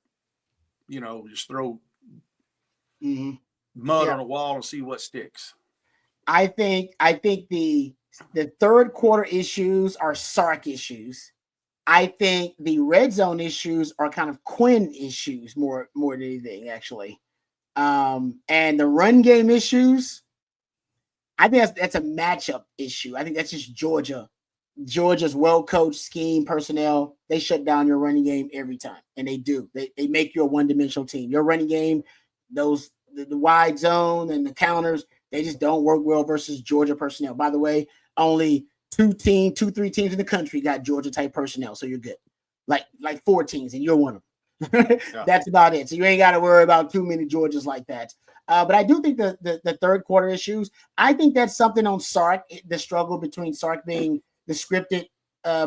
you know, just throw mud on a wall and see what sticks. I think the third quarter issues are Sark issues. I think the red zone issues are kind of Quinn issues more than anything, actually. And the run game issues, I think that's a matchup issue. I think that's just Georgia. Georgia's well-coached scheme personnel, they shut down your running game every time, and they do. They make you a one-dimensional team. Your running game, the wide zone and the counters, they just don't work well versus Georgia personnel. By the way, only 3 teams in the country got Georgia-type personnel, so you're good. Like 4 teams, and you're one of them. That's about it. So you ain't got to worry about too many Georgias like that. But I do think the third quarter issues, I think that's something on Sark, the struggle between Sark being the scripted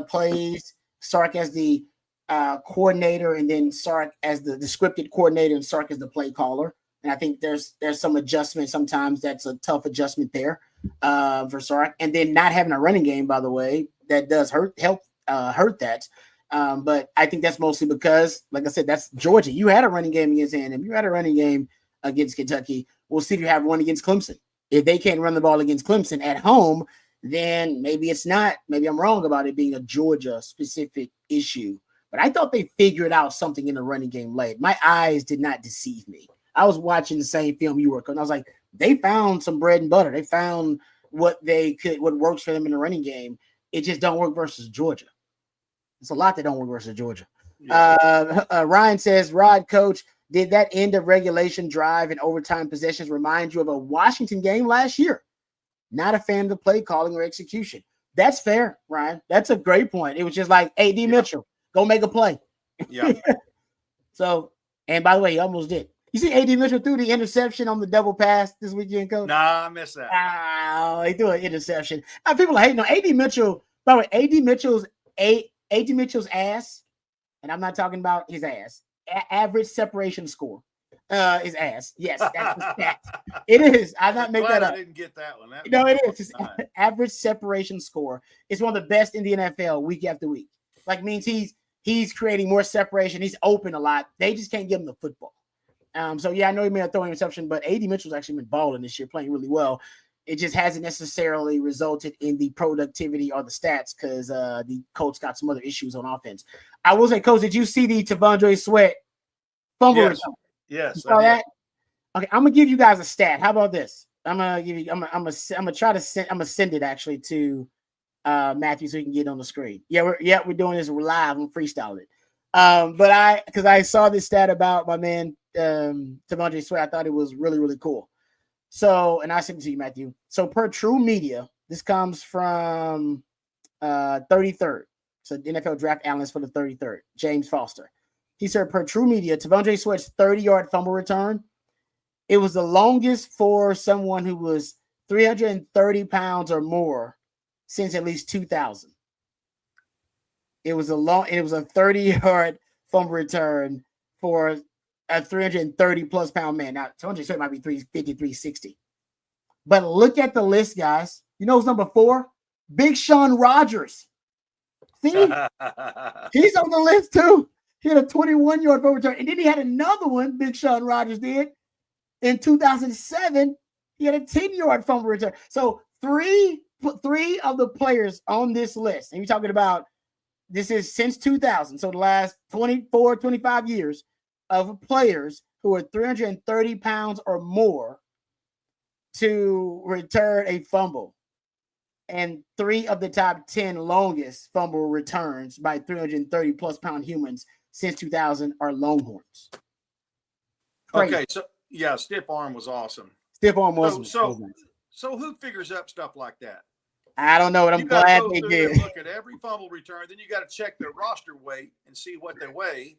plays, Sark as the coordinator, and then Sark as the scripted coordinator, and Sark as the play caller. And I think there's some adjustment. Sometimes that's a tough adjustment there for Sark. And then not having a running game, by the way, that does hurt that. But I think that's mostly because, like I said, that's Georgia. You had a running game against A&M. You had a running game against Kentucky. We'll see if you have one against Clemson. If they can't run the ball against Clemson at home, then maybe it's not. Maybe I'm wrong about it being a Georgia-specific issue. But I thought they figured out something in the running game late. My eyes did not deceive me. I was watching the same film you were, and I was like, they found some bread and butter. They found what works for them in the running game. It just don't work versus Georgia. It's a lot that don't work versus Georgia. Yeah. Ryan says, Rod, coach, did that end of regulation drive and overtime possessions remind you of a Washington game last year? Not a fan of the play calling or execution. That's fair, Ryan. That's a great point. It was just like, AD Mitchell, go make a play. Yeah. So, and by the way, he almost did. You see AD Mitchell threw the interception on the double pass this weekend, coach? Nah, I missed that. Oh, he threw an interception. People are hating on AD Mitchell. By the way, AD Mitchell's ass, and I'm not talking about his ass, average separation score is ass. Yes, that's the stat. It is. I'm not making that up. I didn't get that one. No, it is. His average separation score is one of the best in the NFL week after week. Like, means he's creating more separation. He's open a lot. They just can't give him the football. So yeah, I know he made a throwing interception, but AD Mitchell's actually been balling this year, playing really well. It just hasn't necessarily resulted in the productivity or the stats because the Colts got some other issues on offense. I will say, Coach, did you see the T'Vondre Sweat fumble? Yes. You saw that? Okay, I'm gonna give you guys a stat. How about this? I'm gonna send it actually to Matthew so he can get it on the screen. We're doing this. We're live. I'm freestyling it. Because I saw this stat about my man T'Vondre Sweat. I thought it was really, really cool. So, and I sent it to you, Matthew. So per True Media, this comes from 33rd. So the NFL draft analyst for the 33rd, James Foster. He said per True Media, T'Vondre Sweat's 30-yard fumble return, it was the longest for someone who was 330 pounds or more since at least 2000. It was a 30-yard fumble return for a 330 plus pound man. Now, T'Vondre Sweat might be 350, 360. But look at the list, guys. You know who's number 4? Big Sean Rogers. See? He's on the list too. He had a 21-yard fumble return. And then he had another one, Big Sean Rogers did. In 2007, he had a 10-yard fumble return. So three of the players on this list, and you're talking about this is since 2000, so the last 24, 25 years of players who are 330 pounds or more to return a fumble. And 3 of the top 10 longest fumble returns by 330 plus pound humans since 2000 are Longhorns. Crazy. Okay, so yeah, stiff arm was awesome. Stiff arm was so who figures up stuff like that? I don't know, but I'm glad they did. Look at every fumble return, then you got to check their roster weight and see what they weigh.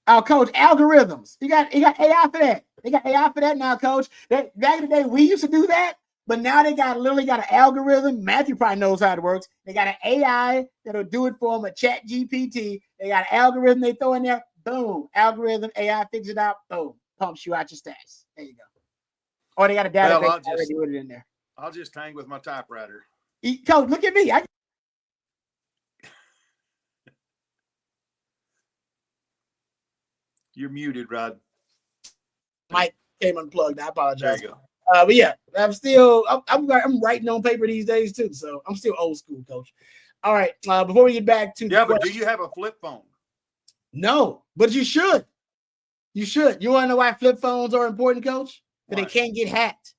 Oh, coach, algorithms. You got AI for that. They got AI for that now, coach. Back in the day, we used to do that, but now they literally got an algorithm. Matthew probably knows how it works. They got an AI that'll do it for them, a chat GPT. They got an algorithm they throw in there. Boom. Algorithm, AI figures it out. Boom. Pumps you out your stats. There you go. Or they got a database already with it in there. I'll just hang with my typewriter. Coach, look at me. You're muted, Rod. Mike came unplugged. I apologize. There you go. But yeah, I'm writing on paper these days too, so I'm still old school, coach. All right. Before we get back to but do you have a flip phone? No, but you should. You should. You want to know why flip phones are important, coach? But they can't get hacked.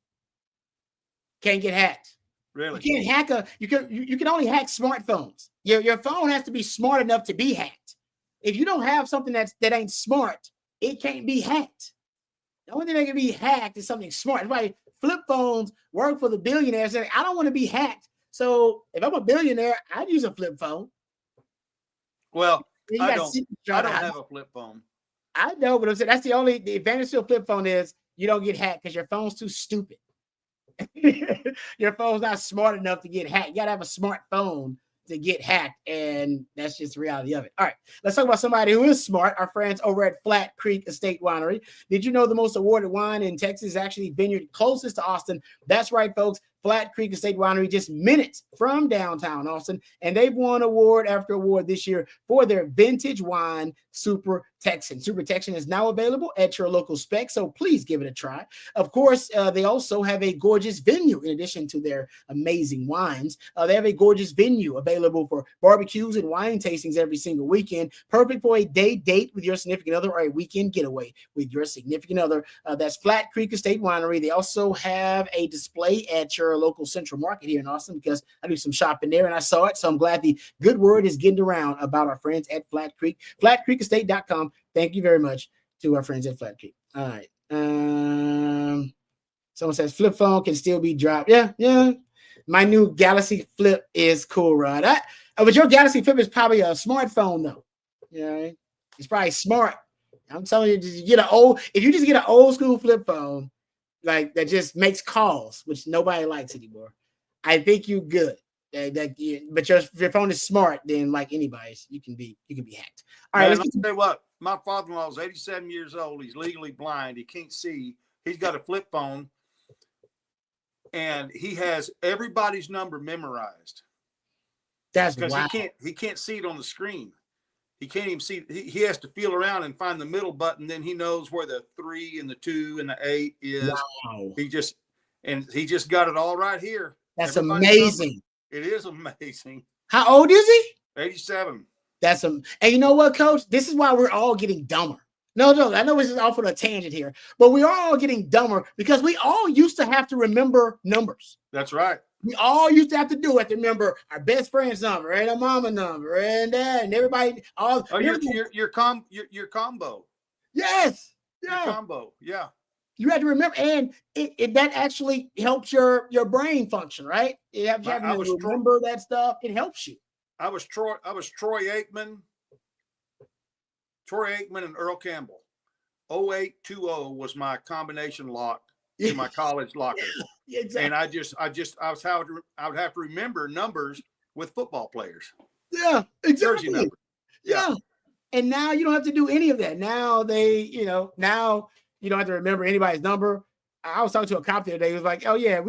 Can't get hacked. Really? You can't hack you can only hack smartphones. Your phone has to be smart enough to be hacked. If you don't have something that ain't smart, it can't be hacked. The only thing that can be hacked is something smart. That's why flip phones work for the billionaires. I don't want to be hacked. So if I'm a billionaire, I'd use a flip phone. Well, I don't have a flip phone. I know, but I'm saying the advantage to a flip phone is you don't get hacked because your phone's too stupid. Your phone's not smart enough to get hacked. You gotta have a smart phone to get hacked, and that's just the reality of it. All right, let's talk about somebody who is smart. Our friends over at Flat Creek Estate Winery. Did you know the most awarded wine in Texas is actually vineyard closest to Austin? That's right, folks. Flat Creek Estate Winery, just minutes from downtown Austin, and they've won award after award this year for their vintage wine, Super Texan. Super Texan is now available at your local spec, so please give it a try. Of course, they also have a gorgeous venue in addition to their amazing wines. They have a gorgeous venue available for barbecues and wine tastings every single weekend, perfect for a day date with your significant other or a weekend getaway with your significant other. That's Flat Creek Estate Winery. They also have a display at your local Central Market here in Austin because I do some shopping there and I saw it. So I'm glad the good word is getting around about our friends at Flat Creek. FlatCreekEstate.com. Thank you very much to our friends at Flat Creek. All right. Someone says flip phone can still be dropped. Yeah. My new Galaxy Flip is cool, Rod. But your Galaxy Flip is probably a smartphone though. Yeah, it's probably smart. I'm telling you, if you just get an old school flip phone, like that just makes calls, which nobody likes anymore, I think you're good. But your phone is smart, then like anybody's, you can be hacked. All right, let's tell you what. My father-in-law is 87 years old. He's legally blind. He can't see. He's got a flip phone, and he has everybody's number memorized. That's because wow. He can't see it on the screen. He can't even see. He has to feel around and find the middle button. Then he knows where the 3 and the 2 and the 8 is. Wow. He just got it all right here. That's amazing. It is amazing. How old is he? 87. And you know what, Coach? This is why we're all getting dumber. No, I know this is off on a tangent here, but we are all getting dumber because we all used to have to remember numbers. That's right. We all used to have to do it to remember our best friend's number and our mama number and dad and everybody. Your combo. Yes. Your combo. Yeah. You have to remember, and that actually helps your brain function, right? You have to remember that stuff. It helps you. I was Troy Aikman and Earl Campbell. 0820 was my combination lock in my college locker. Exactly. And I would have to remember numbers with football players. Yeah, exactly. Jersey numbers. Yeah. And now you don't have to do any of that. Now now you don't have to remember anybody's number. I was talking to a cop the other day. He was like, oh yeah,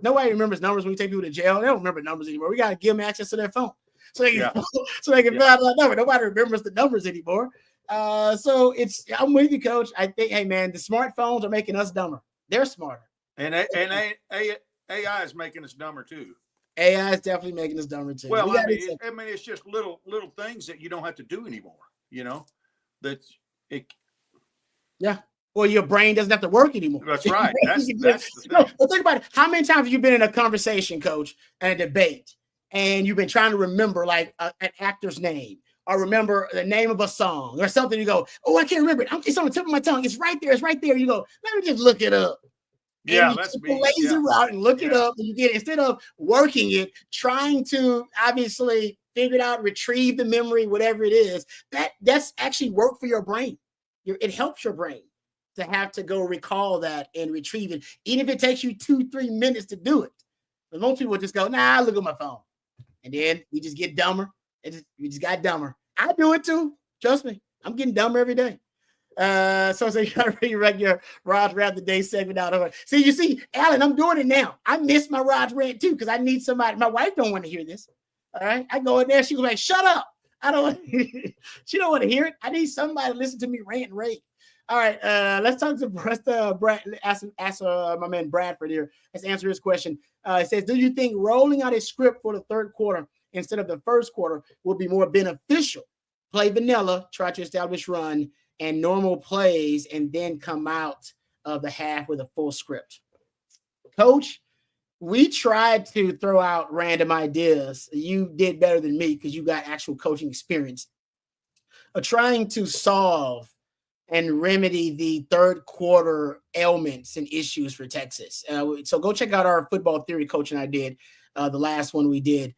nobody remembers numbers when we take people to jail. They don't remember numbers anymore. We got to give them access to their phone. So they can find out that number. Nobody remembers the numbers anymore. So I'm with you, Coach. I think, hey man, the smartphones are making us dumber. They're smarter. And AI is making us dumber too. AI is definitely making us dumber too. Well, it's just little things that you don't have to do anymore. Yeah. Well, your brain doesn't have to work anymore. That's right. That's the thing. Well, think about it. How many times have you been in a conversation, Coach, and a debate, and you've been trying to remember like an actor's name or remember the name of a song or something? You go, oh, I can't remember it. It's on the tip of my tongue. It's right there. It's right there. You go, let me just look it up. Yeah, that's me. Laser route and look it up, and you get, instead of working it, trying to obviously figure it out, retrieve the memory, whatever it is. That's actually work for your brain. It helps your brain to have to go recall that and retrieve it, even if it takes you 2-3 minutes to do it. But most people just go, nah, look at my phone, and then we just get dumber. We just got dumber. I do it too. Trust me, I'm getting dumber every day. So you gotta redirect your Raj Rant the Day segment out. See, you see, Alan, I'm doing it now. I miss my Raj Rant too because I need somebody. My wife don't want to hear this. All right, I go in there. She was like, "Shut up." I don't. She don't want to hear it. I need somebody to listen to me rant and rave. All right, let's talk to Brad. Ask my man Bradford here. Let's answer his question. It says, "Do you think rolling out a script for the third quarter instead of the first quarter would be more beneficial? Play vanilla, try to establish run and normal plays, and then come out of the half with a full script." Coach, we tried to throw out random ideas. You did better than me because you got actual coaching experience of trying to solve and remedy the third quarter ailments and issues for Texas. So go check out our football theory coaching I did, the last one we did.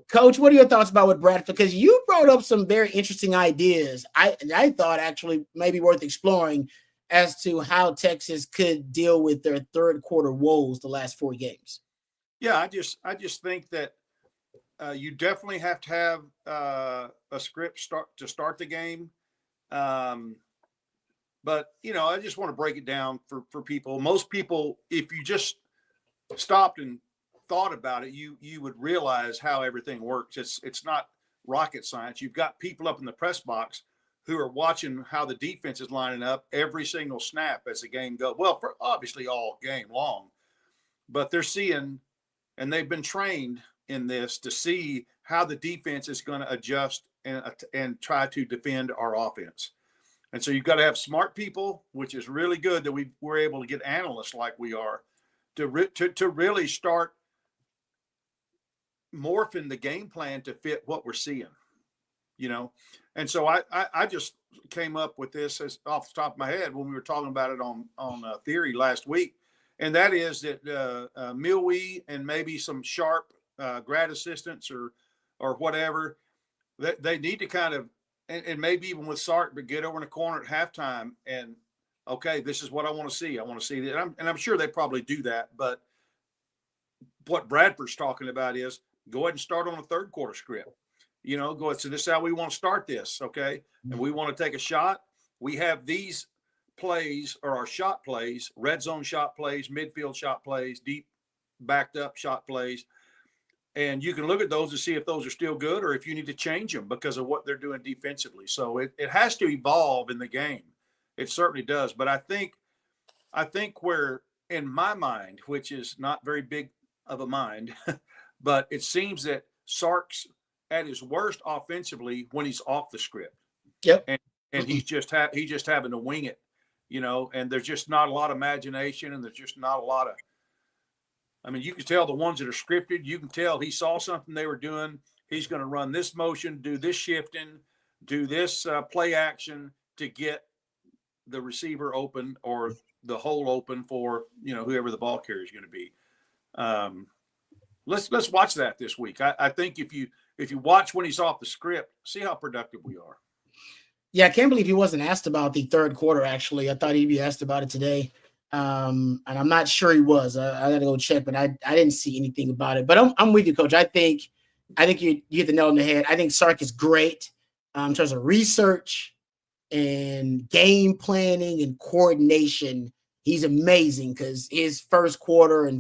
Coach, what are your thoughts about what Bradford? Because you brought up some very interesting ideas. I thought actually maybe worth exploring as to how Texas could deal with their third quarter woes the last 4 games. Yeah, I just think that you definitely have to have a script to start the game. But I just want to break it down for people. Most people, if you just stopped and thought about it, you would realize how everything works. It's not rocket science. You've got people up in the press box who are watching how the defense is lining up every single snap as the game goes. Well, for obviously all game long, but they're seeing, and they've been trained in this to see how the defense is going to adjust and try to defend our offense. And so you've got to have smart people, which is really good that we're able to get analysts like we are to really start morphing the game plan to fit what we're seeing, And so I just came up with this as off the top of my head when we were talking about it on theory last week. And that is that Milwee and maybe some sharp grad assistants or whatever, they need to kind of, and maybe even with Sark, but get over in the corner at halftime and, okay, this is what I want to see. I want to see that. And I'm sure they probably do that. But what Bradford's talking about is go ahead and start on a third quarter script. Go ahead. So this is how we want to start this. Okay. And we want to take a shot. We have these plays or our shot plays, red zone shot plays, midfield shot plays, deep backed up shot plays. And you can look at those to see if those are still good or if you need to change them because of what they're doing defensively. So it has to evolve in the game. It certainly does. But I think where in my mind, which is not very big of a mind, but it seems that Sark's at his worst offensively when he's off the script. Yep. And he's just having to wing it, and there's just not a lot of imagination and there's just not a lot of, you can tell the ones that are scripted, you can tell he saw something they were doing. He's going to run this motion, do this shifting, do this play action to get the receiver open or the hole open for, whoever the ball carrier is going to be. Let's watch that this week. I think if you watch when he's off the script, see how productive we are. Yeah, I can't believe he wasn't asked about the third quarter, actually. I thought he'd be asked about it today. And I'm not sure he was. I got to go check, but I didn't see anything about it. But I'm with you, Coach. I think you hit the nail on the head. I think Sark is great in terms of research and game planning and coordination. He's amazing because his first quarter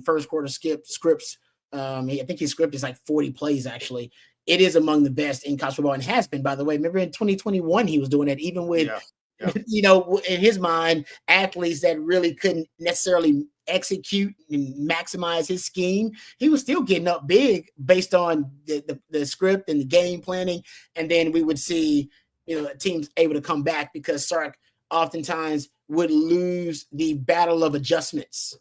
scripts, I think his script is like 40 plays, actually. It is among the best in college football and has been, by the way. Remember in 2021, he was doing that, even with, in his mind, athletes that really couldn't necessarily execute and maximize his scheme. He was still getting up big based on the script and the game planning. And then we would see, teams able to come back because Sark oftentimes would lose the battle of adjustments.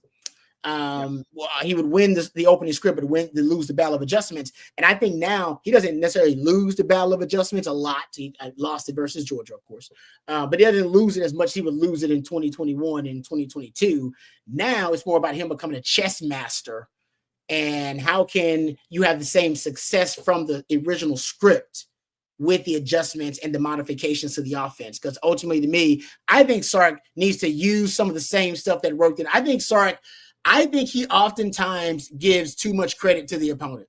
He would win the opening script, but lose the battle of adjustments. And I think now he doesn't necessarily lose the battle of adjustments a lot. He lost it versus Georgia, of course, but he doesn't lose it as much. He would lose it in 2021 and 2022. Now it's more about him becoming a chess master. And how can you have the same success from the original script with the adjustments and the modifications to the offense? Because ultimately, to me, I think Sark needs to use some of the same stuff that worked. And I think he oftentimes gives too much credit to the opponent.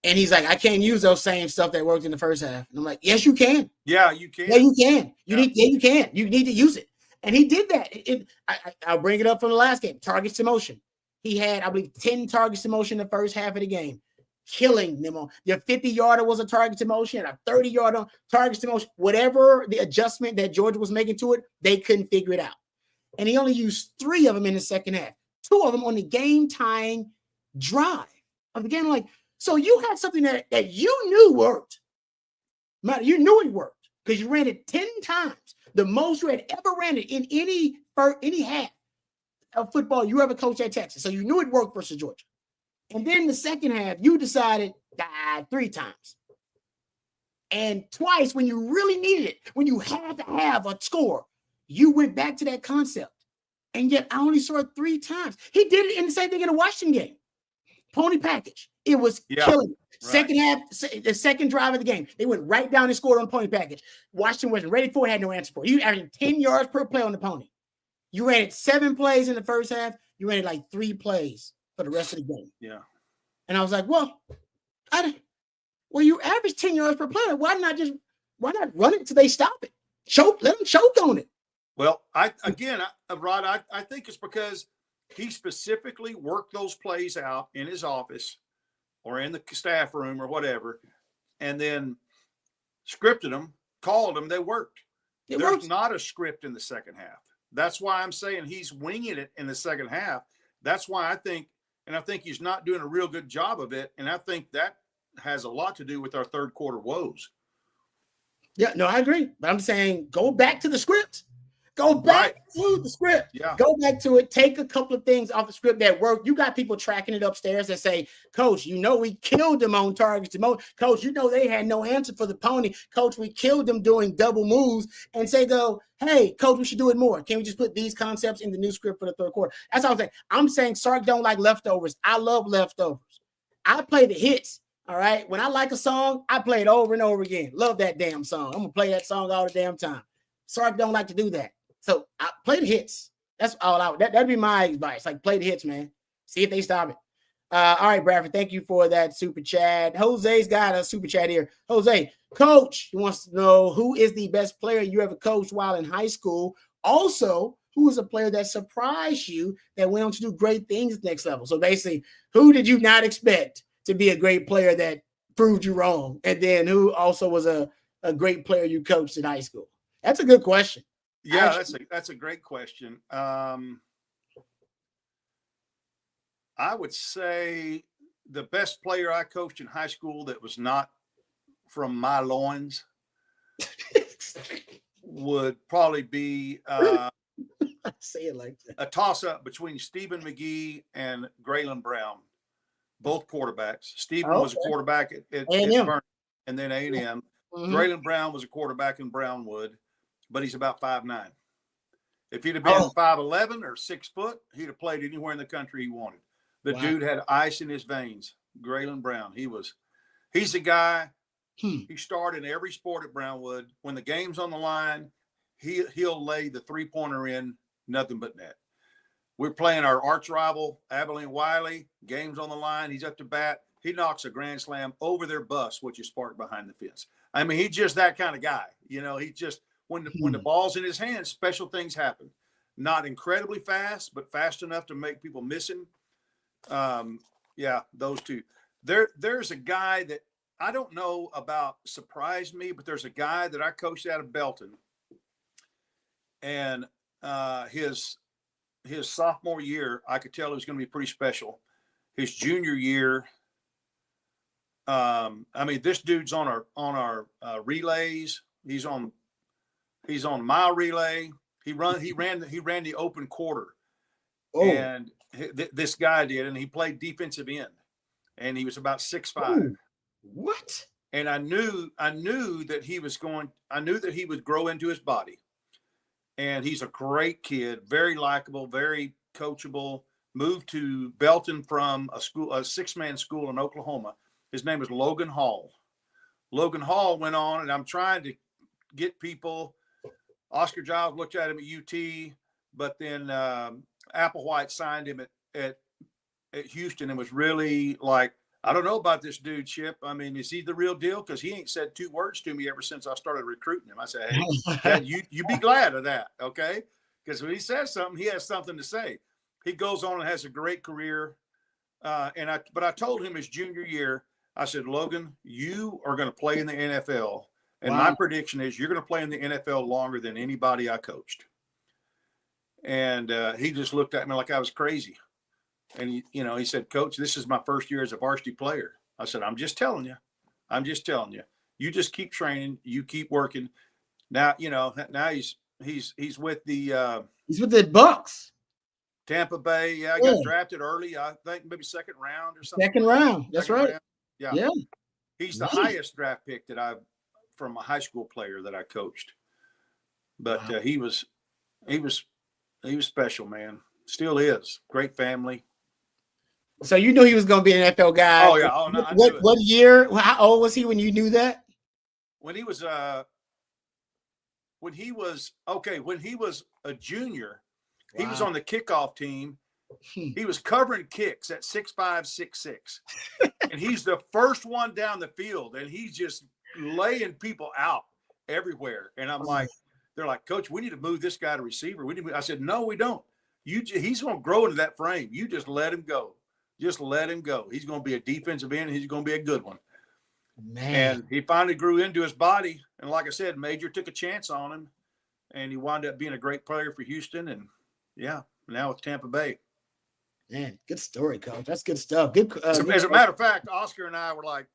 And he's like, I can't use those same stuff that worked in the first half. And I'm like, yes, you can. Yeah, you can. Yeah, you can. You can. You need to use it. And he did that. I'll bring it up from the last game. Targets to motion. He had, I believe, 10 targets to motion in the first half of the game, killing them on. Their 50-yarder was a target to motion, a 30-yarder targets to motion. Whatever the adjustment that Georgia was making to it, they couldn't figure it out. And he only used 3 of them in the second half, 2 of them on the game-tying drive of the game. Like, so you had something that you knew worked. You knew it worked because you ran it 10 times, the most you had ever ran it in any half of football you ever coached at Texas. So you knew it worked versus Georgia. And then the second half, you decided 3 times. And twice when you really needed it, when you had to have a score, you went back to that concept, and yet I only saw it 3 times. He did it in the same thing in the Washington game. Pony package. It was killing. Right. Second half, the second drive of the game, they went right down and scored on the pony package. Washington wasn't ready for it, had no answer for it. You averaged 10 yards per play on the pony. You ran it 7 plays in the first half. You ran it like 3 plays for the rest of the game. Yeah. And I was like, well, you average 10 yards per play. Why not run it until they stop it? Let them choke on it. Well, Rod, I think it's because he specifically worked those plays out in his office or in the staff room or whatever, and then scripted them, called them, they worked. There's not a script in the second half. That's why I'm saying he's winging it in the second half. That's why I think he's not doing a real good job of it, and I think that has a lot to do with our third quarter woes. Yeah, no, I agree. But I'm saying go back to the script. Go back to the script. Yeah. Go back to it. Take a couple of things off the script that work. You got people tracking it upstairs that say, Coach, we killed them on targets. Coach, they had no answer for the pony. Coach, we killed them doing double moves. And hey, Coach, we should do it more. Can we just put these concepts in the new script for the third quarter? That's all I'm saying. I'm saying Sark don't like leftovers. I love leftovers. I play the hits. All right. When I like a song, I play it over and over again. Love that damn song. I'm going to play that song all the damn time. Sark don't like to do that. So I play the hits. That's all out. That'd be my advice. Like, play the hits, man. See if they stop it. All right, Bradford. Thank you for that super chat. Jose's got a super chat here. Jose, Coach, he wants to know who is the best player you ever coached while in high school. Also, who is a player that surprised you that went on to do great things at the next level? So basically, who did you not expect to be a great player that proved you wrong? And then who also was a great player you coached in high school? That's a good question. Yeah, that's a great question. I would say the best player I coached in high school that was not from my loins would probably be say it like that. A toss-up between Stephen McGee and Graylin Brown, both quarterbacks. Stephen was a quarterback at Vernon and then A&M. Mm-hmm. Graylin Brown was a quarterback in Brownwood, but he's about 5'9". If he'd have been 5'11" or 6 foot, he'd have played anywhere in the country he wanted. The dude had ice in his veins. Graylin Brown. He's a guy. He started in every sport at Brownwood. When the game's on the line, he'll lay the 3-pointer in, nothing but net. We're playing our arch rival, Abilene Wiley. Game's on the line. He's up to bat. He knocks a grand slam over their bus, which is parked behind the fence. I mean, he's just that kind of guy. You know, he just when the ball's in his hands, special things happen. Not incredibly fast, but fast enough to make people miss him. Yeah, those two. There's a guy that I don't know about surprised me, but there's a guy that I coached out of Belton, and his sophomore year, I could tell it was going to be pretty special. His junior year, I mean, this dude's on our relays. He's on mile relay. He ran the open quarter, and this guy did, and he played defensive end, and he was about 6'5". What? And I knew that he would grow into his body. And he's a great kid, very likable, very coachable. Moved to Belton from a 6-man school in Oklahoma. His name is Logan Hall. Logan Hall went on, and I'm trying to get people. Oscar Giles looked at him at UT, but then Applewhite signed him at Houston and was really like, I don't know about this dude, Chip. I mean, is he the real deal? Because he ain't said 2 words to me ever since I started recruiting him. I said, hey, Dad, you be glad of that, okay? Because when he says something, he has something to say. He goes on and has a great career. But I told him his junior year, I said, Logan, you are going to play in the NFL. And my prediction is you're going to play in the NFL longer than anybody I coached. And he just looked at me like I was crazy. And he said, Coach, this is my first year as a varsity player. I said, I'm just telling you. You just keep training. You keep working. Now, now he's with the he's with the Bucks. Tampa Bay. Yeah, I got drafted early. I think maybe 2nd round or something. Second round. That's right. Round. Yeah. He's the highest draft pick from a high school player that I coached. But he was special, man. Still is. Great family. So you knew he was going to be an NFL guy. Oh yeah. Oh no. What year? How old was he when you knew that? When he was a junior, he was on the kickoff team. He was covering kicks at 6'5", 6'6", and he's the first one down the field, and he's just laying people out everywhere. And I'm like, they're like, Coach, we need to move this guy to receiver. I said, no, we don't. He's going to grow into that frame. You just let him go. Just let him go. He's going to be a defensive end. And he's going to be a good one. Man. And he finally grew into his body. And like I said, Major took a chance on him, and he wound up being a great player for Houston. And now with Tampa Bay. Man, good story, Coach. That's good stuff. Good. As a matter of fact, Oscar and I were like,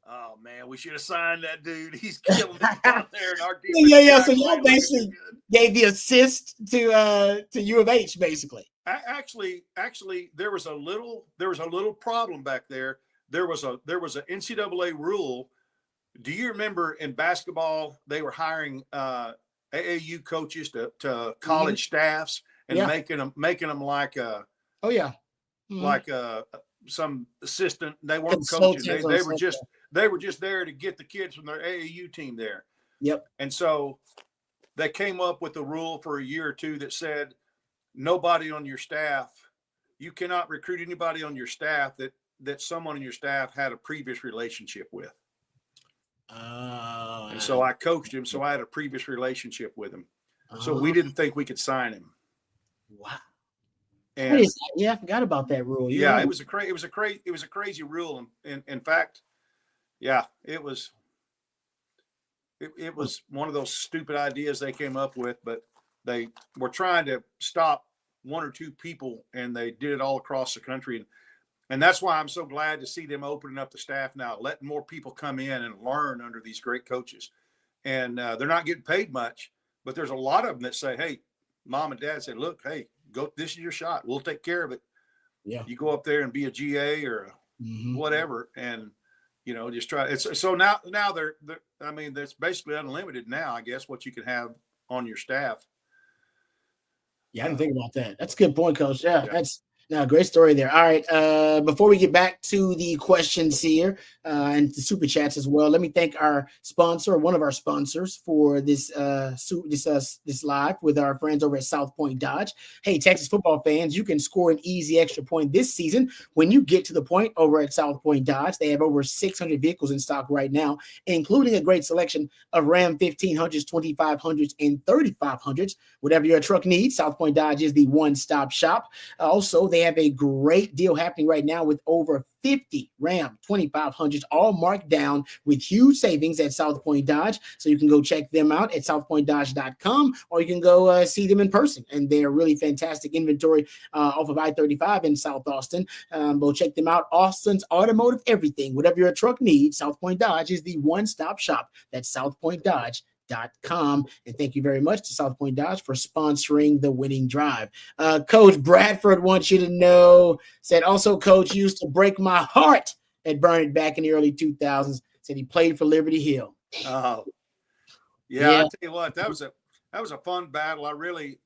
oh man, we should have signed that dude. He's killing it out there in our defense. Yeah. So y'all basically gave the assist to U of H, basically. Actually, there was a little problem back there. There was an NCAA rule. Do you remember in basketball they were hiring AAU coaches to college staffs and making them like like some assistant. They weren't coaches. They were just there to get the kids from their AAU team there. Yep. And so they came up with a rule for a year or two that said nobody on your staff, you cannot recruit anybody on your staff that someone on your staff had a previous relationship with. And so I coached him, so I had a previous relationship with him. So we didn't think we could sign him. Wow. And I forgot about that rule. It was a crazy rule. And in fact, it was one of those stupid ideas they came up with, but they were trying to stop 1 or 2 people, and they did it all across the country. And that's why I'm so glad to see them opening up the staff now, letting more people come in and learn under these great coaches. And they're not getting paid much, but there's a lot of them that say, hey, Mom and Dad said, look, hey, go, this is your shot. We'll take care of it. Yeah. You go up there and be a GA or whatever, and just try. So now they're I mean, that's basically unlimited now, I guess, what you can have on your staff. Yeah, I didn't think about that. That's a good point, Coach. Yeah. That's great story there. All right. Before we get back to the questions here and the super chats as well, let me thank our sponsor, one of our sponsors, for this this live with our friends over at South Point Dodge. Hey, Texas football fans, you can score an easy extra point this season when you get to the point over at South Point Dodge. They have over 600 vehicles in stock right now, including a great selection of Ram 1500s, 2500s, and 3500s. Whatever your truck needs, South Point Dodge is the one-stop shop. Also, they have a great deal happening right now with over 50 Ram 2500s, all marked down with huge savings at South Point Dodge. So you can go check them out at southpointdodge.com, or you can go see them in person. And they're really fantastic inventory off of I-35 in South Austin. Go check them out. Austin's automotive everything. Whatever your truck needs, South Point Dodge is the one-stop shop. That's southpointdodge.com. And thank you very much to South Point Dodge for sponsoring the winning drive. Coach Bradford wants you to know, said also, Coach used to break my heart at Burnet back in the early 2000s. Said he played for Liberty Hill. Oh, yeah. I tell you what, that was a fun battle. I really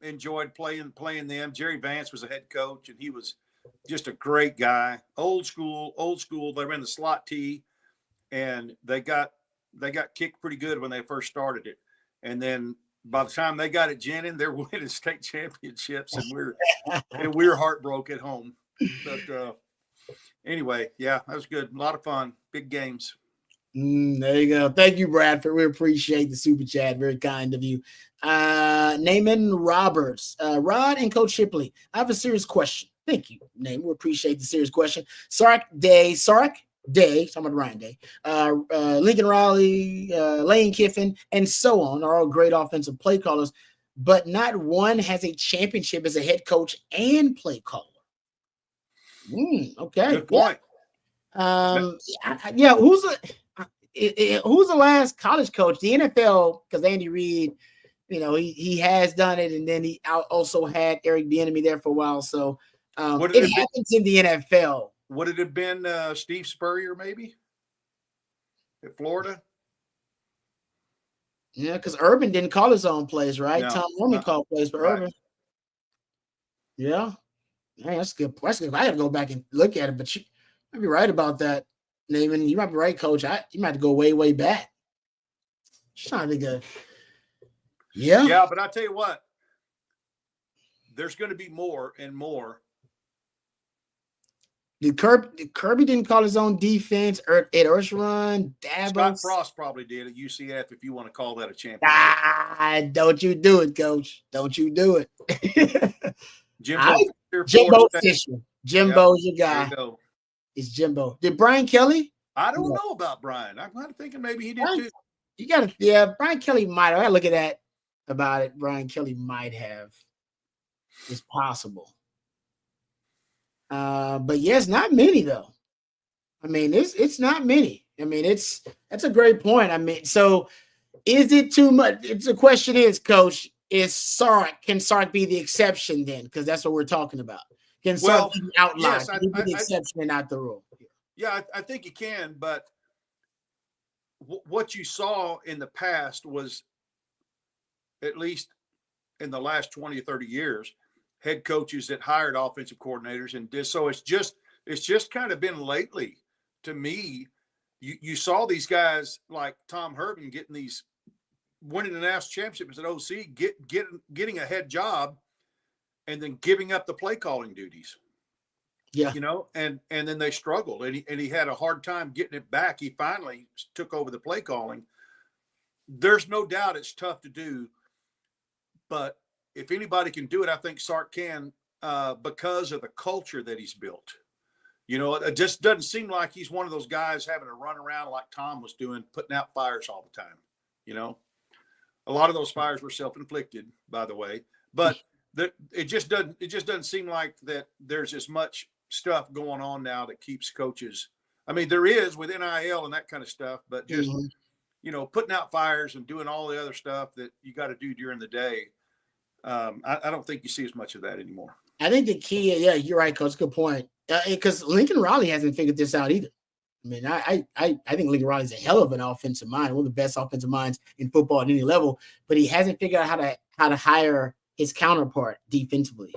enjoyed playing them. Jerry Vance was a head coach, and he was just a great guy. Old school. They were in the slot T, and they got kicked pretty good when they first started it. And then by the time they got it Jenning, they're winning state championships, and we were heartbroken at home. But anyway, yeah, that was good. A lot of fun. Big games. There you go. Thank you, Bradford. We appreciate the super chat. Very kind of you. Naaman Roberts, Rod and Coach Shipley, I have a serious question. Thank you, Naaman. We appreciate the serious question. Sark Day, talking about Ryan Day, Lincoln Riley, Lane Kiffin, and so on are all great offensive play callers, but not one has a championship as a head coach and play caller. Okay. Good point. Who's the last college coach? The NFL, because Andy Reid, he has done it, and then he also had Eric Bieniemy there for a while. So it happens in the NFL. Would it have been Steve Spurrier maybe at Florida? Yeah, because Urban didn't call his own plays, right? No, Tom Roman called plays for Urban. Yeah. Man, that's good. That's good. I got to go back and look at it, but you might be right about that, Naaman. You might be right, Coach. You might have to go way, way back. Just trying to think of. Yeah. Yeah, but I tell you what, there's going to be more and more. Kirby didn't call his own defense. Ed Orgeron, Dabo. Scott Frost probably did at UCF, if you want to call that a championship. Don't you do it, Coach. Don't you do it. Jimbo Fisher. Jimbo's your guy. There you go. It's Jimbo. Did Brian Kelly? I don't know about Brian. I'm kind of thinking maybe he did too. You got to, Brian Kelly might have. I look at that about it. Brian Kelly might have. It's possible. But yes, not many though. I mean, it's not many. I mean, that's a great point. I mean, so is it too much? The question is, Coach, can Sark be the exception then? Because that's what we're talking about. Can Sark be the outlier? Yes, be the exception and not the rule? Yeah, I think you can, but what you saw in the past was, at least in the last 20 or 30 years, head coaches that hired offensive coordinators and did so. It's just kind of been lately to me. You saw these guys like Tom Herman winning the national championships at OC, getting a head job, and then giving up the play calling duties. Yeah, and then they struggled, and he had a hard time getting it back. He finally took over the play calling. There's no doubt it's tough to do, but if anybody can do it, I think Sark can, because of the culture that he's built. It just doesn't seem like he's one of those guys having to run around like Tom was doing, putting out fires all the time. A lot of those fires were self-inflicted, by the way, but it just doesn't seem like that there's as much stuff going on now that keeps coaches. I mean, there is with NIL and that kind of stuff, but just, putting out fires and doing all the other stuff that you got to do during the day. I don't think you see as much of that anymore. I think the key, you're right, Coach. Good point. Because Lincoln Riley hasn't figured this out either. I mean, I think Lincoln Riley's a hell of an offensive mind, one of the best offensive minds in football at any level, but he hasn't figured out how to hire his counterpart defensively.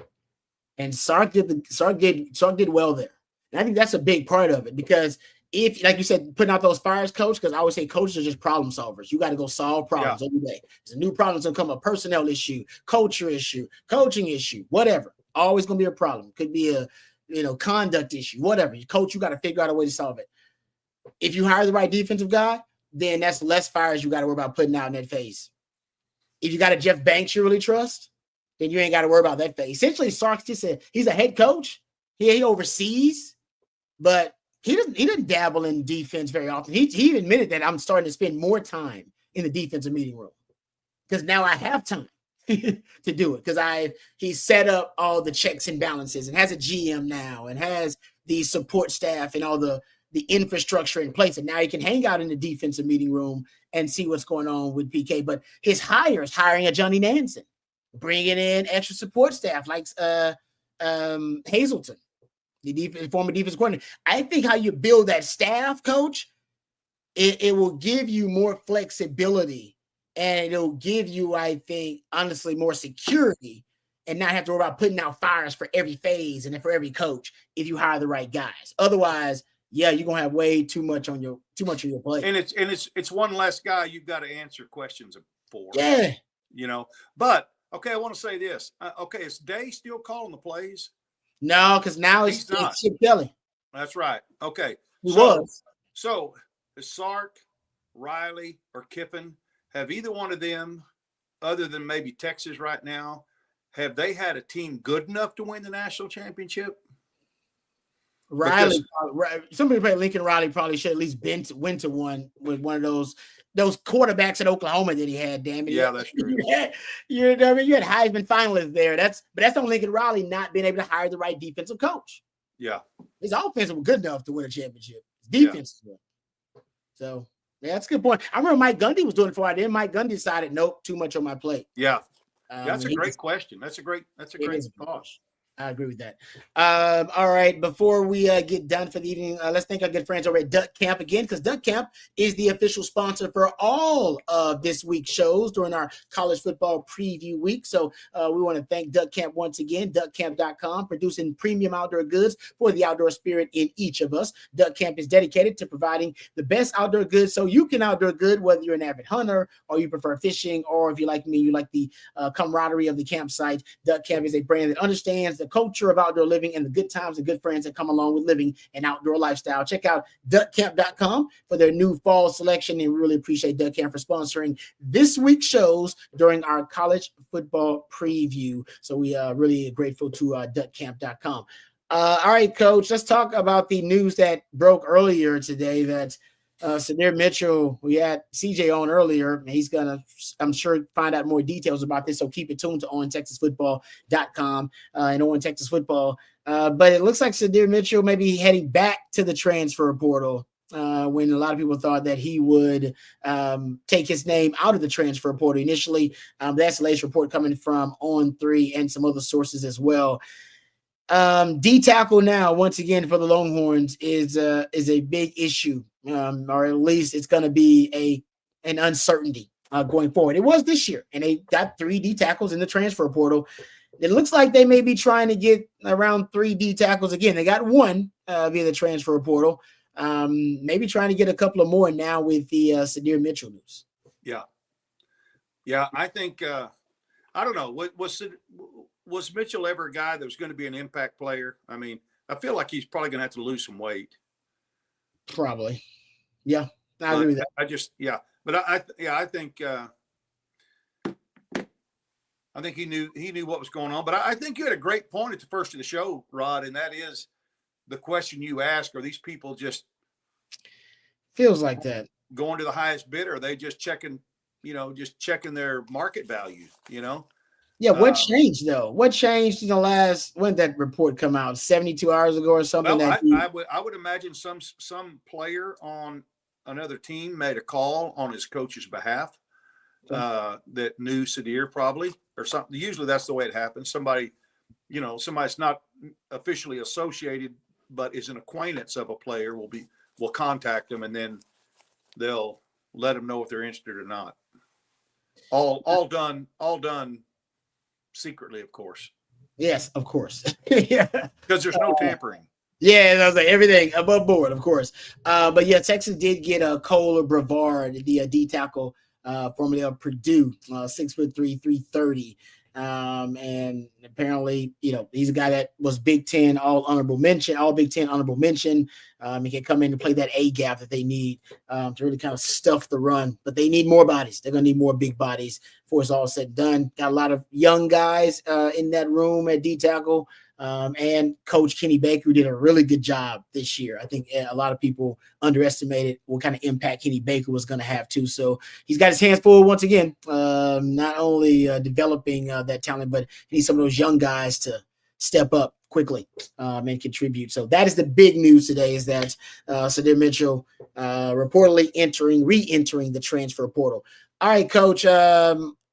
And Sark did well there. And I think that's a big part of it, because if, like you said, putting out those fires, coach, because I always say coaches are just problem solvers. You got to go solve problems every day. There's a new problem that's going to come, a personnel issue, culture issue, coaching issue, whatever. Always going to be a problem. Could be a conduct issue, whatever. You coach, you got to figure out a way to solve it. If you hire the right defensive guy, then that's less fires you got to worry about putting out in that phase. If you got a Jeff Banks you really trust, then you ain't got to worry about that phase. Essentially, Sark's just he's a head coach. He oversees, but he doesn't dabble in defense very often. He admitted that I'm starting to spend more time in the defensive meeting room because now I have time to do it, because he's set up all the checks and balances and has a GM now and has the support staff and all the infrastructure in place. And now he can hang out in the defensive meeting room and see what's going on with PK. But his hiring a Johnny Nansen, bringing in extra support staff like Hazelton, the former defense coordinator. I think how you build that staff, coach, it will give you more flexibility, and it'll give you, I think, honestly, more security, and not have to worry about putting out fires for every phase and for every coach if you hire the right guys. Otherwise, you're gonna have way too much on your plate. And it's one less guy you've got to answer questions for. Yeah. But okay, I want to say this. Okay, is Day still calling the plays? No, because now it's Chip Kelly. That's right. Okay. He was. So is Sark, Riley, or Kiffin, have either one of them, other than maybe Texas right now, have they had a team good enough to win the national championship? Riley, somebody probably Lincoln Riley probably should at least went to one with one of those quarterbacks at Oklahoma that he had. Damn it! Yeah, that's true. You know what I mean? You had Heisman finalists there. But that's on Lincoln Riley not being able to hire the right defensive coach. Yeah, his offense was good enough to win a championship. His defense, so that's a good point. I remember Mike Gundy was doing it for I did. Mike Gundy decided, nope, too much on my plate. Yeah, that's a great question. That's a great thought. I agree with that. All right. Before we get done for the evening, let's thank our good friends over at Duck Camp again, because Duck Camp is the official sponsor for all of this week's shows during our college football preview week. So we want to thank Duck Camp once again, duckcamp.com, producing premium outdoor goods for the outdoor spirit in each of us. Duck Camp is dedicated to providing the best outdoor goods so you can outdoor good, whether you're an avid hunter or you prefer fishing, or if you like me, you like the camaraderie of the campsite. Duck Camp is a brand that understands the culture of outdoor living and the good times and good friends that come along with living an outdoor lifestyle. Check out duckcamp.com for their new fall selection, and we really appreciate Duck Camp for sponsoring this week's shows during our college football preview. So we are really grateful to duckcamp.com. All right, Coach, let's talk about the news that broke earlier today that Sadir Mitchell, we had CJ on earlier. He's going to, I'm sure, find out more details about this. So keep it tuned to ontexasfootball.com and On Texas Football. But it looks like Sadir Mitchell may be heading back to the transfer portal when a lot of people thought that he would take his name out of the transfer portal initially. That's the latest report coming from On3 and some other sources as well. D tackle now, once again, for the Longhorns is a big issue. Or at least it's going to be an uncertainty going forward. It was this year, and they got 3 D tackles in the transfer portal. It looks like they may be trying to get around 3 D tackles again. They got 1 via the transfer portal. Maybe trying to get a couple of more now with the Sadir Mitchell news. Yeah. I think I don't know. Was Mitchell ever a guy that was going to be an impact player? I mean, I feel like he's probably going to have to lose some weight. Probably. Yeah. I agree with that. But I think he knew what was going on. But I think you had a great point at the first of the show, Rod, and that is the question you ask: are these people just feels like that going to the highest bidder? Or are they just checking their market value? Yeah, what changed though? What changed in the last, when did that report come out? 72 hours ago or something? Well, I would imagine some player on another team made a call on his coach's behalf that knew Sadir probably, or something. Usually that's the way it happens. Somebody's not officially associated but is an acquaintance of a player will contact them, and then they'll let them know if they're interested or not. All done secretly, of course. Yes, of course. Yeah, because there's no tampering. Yeah, that was like everything above board, of course. But yeah, Texas did get Cole or Brevard, the D tackle, formerly of Purdue, 6'3", 330. And apparently, he's a guy that was Big Ten all Big Ten honorable mention. He can come in and play that A gap that they need to really kind of stuff the run. But they need more bodies. They're gonna need more big bodies before it's all said and done. Got a lot of young guys in that room at D tackle. And Coach Kenny Baker did a really good job this year. I think a lot of people underestimated what kind of impact Kenny Baker was going to have too. So he's got his hands full once again, not only developing that talent, but he needs some of those young guys to step up quickly and contribute. So that is the big news today, is that Sadir Mitchell reportedly re-entering the transfer portal. All right, Coach.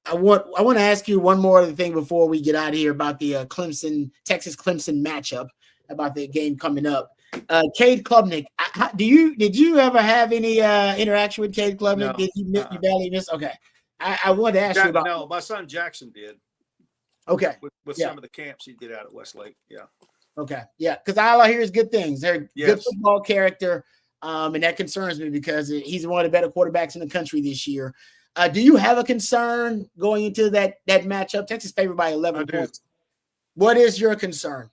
I want to ask you one more other thing before we get out of here about the Texas Clemson matchup, about the game coming up. Cade Klubnik, did you ever have any interaction with Cade Klubnik? No. Did you barely miss? Okay, I wanted to ask you about. No, my son Jackson did. Okay, with some of the camps he did out at Westlake. Yeah. Okay, yeah, because all I hear is good things. They're Yes. good football character, and that concerns me because he's one of the better quarterbacks in the country this year. Do you have a concern going into that matchup? Texas favored by 11 points. What is your concern?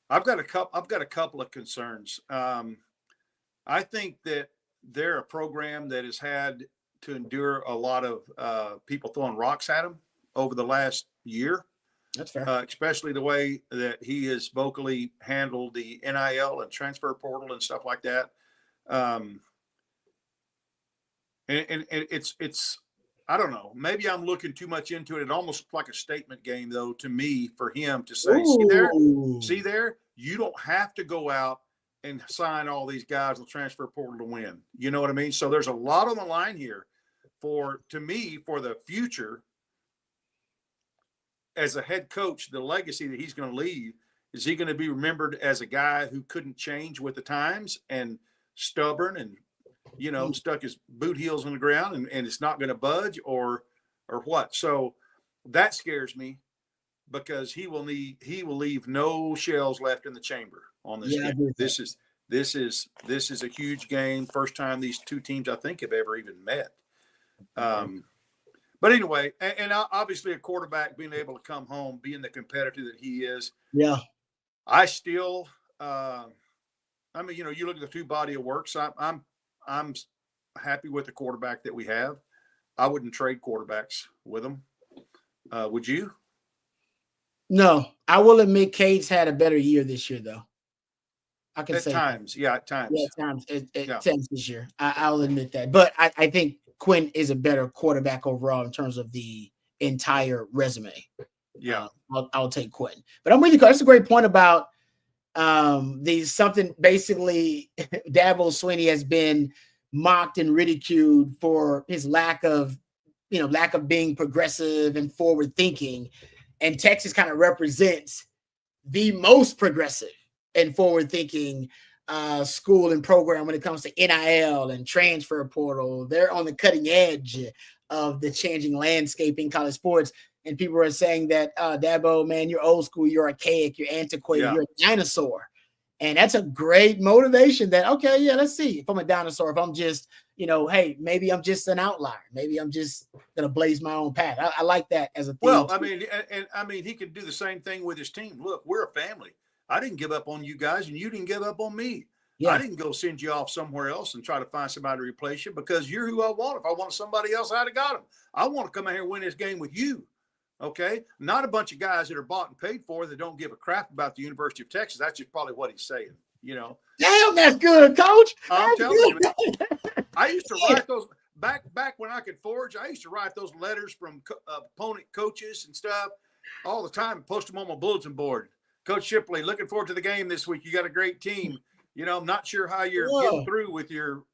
I've got a couple of concerns. I think that they're a program that has had to endure a lot of people throwing rocks at them over the last year. That's fair. Especially the way that he has vocally handled the NIL and transfer portal and stuff like that. And it's I don't know. Maybe I'm looking too much into it. It almost looks like a statement game, though, to me, for him to say, see there, you don't have to go out and sign all these guys in the transfer portal to win. You know what I mean? So there's a lot on the line here for the future as a head coach. The legacy that he's going to leave, is he going to be remembered as a guy who couldn't change with the times and stubborn and stuck his boot heels on the ground and it's not going to budge or what? So that scares me, because he will leave no shells left in the chamber on this game. This is a huge game. First time these two teams, I think, have ever even met. But anyway, and obviously a quarterback being able to come home, being the competitor that he is. Yeah. I still, you look at the two body of work. So I'm happy with the quarterback that we have. I wouldn't trade quarterbacks with them. Would you? No, I will admit Cade's had a better year this year, though. I can say times. Yeah, at times. Yeah, at times this year. I'll admit that. But I think Quinn is a better quarterback overall in terms of the entire resume. Yeah. I'll take Quinn. But I'm with you. That's a great point about basically Dabo Swinney has been mocked and ridiculed for his lack of being progressive and forward thinking, and Texas kind of represents the most progressive and forward thinking school and program when it comes to NIL and transfer portal. They're on the cutting edge of the changing landscape in college sports. And people are saying that, Dabo, man, you're old school, you're archaic, you're antiquated, You're a dinosaur. And that's a great motivation that, okay, yeah, let's see if I'm a dinosaur, if I'm just, hey, maybe I'm just an outlier. Maybe I'm just going to blaze my own path. I like that as a thing. Well, he could do the same thing with his team. Look, we're a family. I didn't give up on you guys and you didn't give up on me. Yeah. I didn't go send you off somewhere else and try to find somebody to replace you, because you're who I want. If I wanted somebody else, I'd have got him. I want to come out here and win this game with you. Okay, not a bunch of guys that are bought and paid for that don't give a crap about the University of Texas. That's just probably what he's saying, Damn, that's good, Coach. I'm telling you, man. I used to write those back when I could forge. I used to write those letters from opponent coaches and stuff all the time and post them on my bulletin board. Coach Shipley, looking forward to the game this week. You got a great team. I'm not sure how you're getting through with your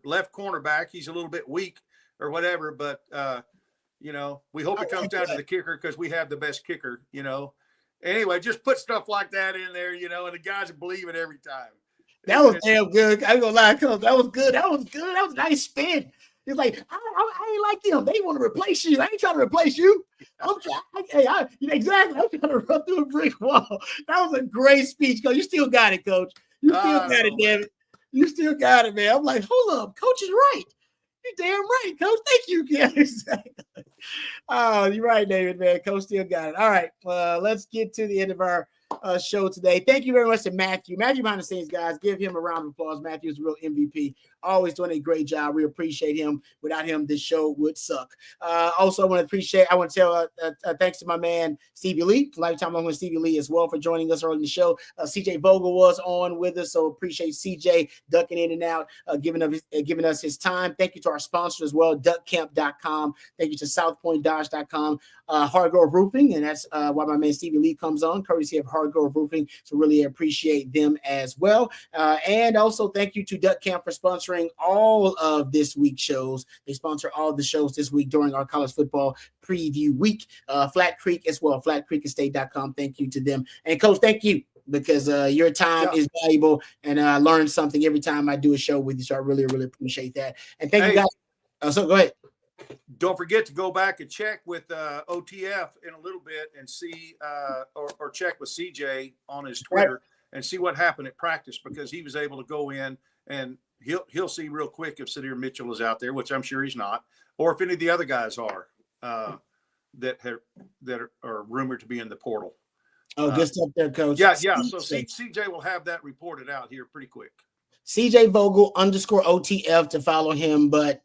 left cornerback. He's a little bit weak or whatever, but we hope it comes down to the kicker, because we have the best kicker, Anyway, just put stuff like that in there, and the guys believe it every time. That was damn good. I ain't gonna lie, Coach. That was good. That was a nice spin. He's like, I ain't like them. They want to replace you. I ain't trying to replace you. Exactly. I'm trying to run through a brick wall. That was a great speech, Coach. You still got it, Coach. You still got it, damn it. You still got it, man. I'm like, hold up. Coach is right. You're damn right, Coach. Thank you. Yeah, exactly. Oh, you're right, David, man. Coach still got it. All right. Let's get to the end of our show today. Thank you very much to Matthew. Matthew behind the scenes, guys. Give him a round of applause. Matthew is a real MVP. Always doing a great job. We appreciate him. Without him, this show would suck. Also, I want to tell thanks to my man Stevie Lee, Lifetime Longhorn Stevie Lee as well, for joining us early in the show. CJ Vogel was on with us, so appreciate CJ ducking in and out, giving us his time. Thank you to our sponsors as well, duckcamp.com. Thank you to southpointdodge.com, Hardgrove Roofing, and that's why my man Stevie Lee comes on, courtesy of Hardgrove Roofing. So really appreciate them as well. And also thank you to Duck Camp for sponsoring all of this week's shows. They sponsor all the shows this week during our college football preview week. Flat Creek as well, flatcreekestate.com. Thank you to them. And Coach, thank you, because your time is valuable, and I learn something every time I do a show with you. So I really, really appreciate that. And thank you guys. So go ahead. Don't forget to go back and check with OTF in a little bit and see or check with CJ on his Twitter and see what happened at practice, because he was able to go in and he'll see real quick if Sadir Mitchell is out there, which I'm sure he's not, or if any of the other guys are that are rumored to be in the portal. Oh, good stuff there, Coach. Yeah. So CJ will have that reported out here pretty quick. CJ Vogel _OTF to follow him, but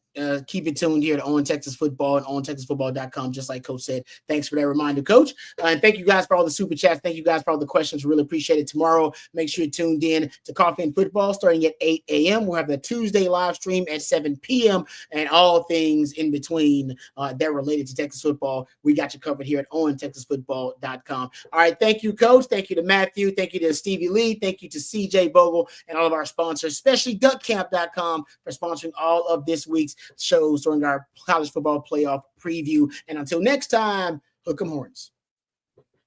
keep it tuned here to On Texas Football and ontexasfootball.com, just like Coach said. Thanks for that reminder, Coach. And thank you guys for all the super chats. Thank you guys for all the questions. Really appreciate it. Tomorrow, make sure you're tuned in to Coffee and Football starting at 8 a.m. We'll have the Tuesday live stream at 7 p.m. and all things in between that are related to Texas football. We got you covered here at ontexasfootball.com. All right. Thank you, Coach. Thank you to Matthew. Thank you to Stevie Lee. Thank you to CJ Vogel and all of our sponsors, especially duckcamp.com for sponsoring all of this week's shows during our college football playoff preview. And until next time, hook 'em horns.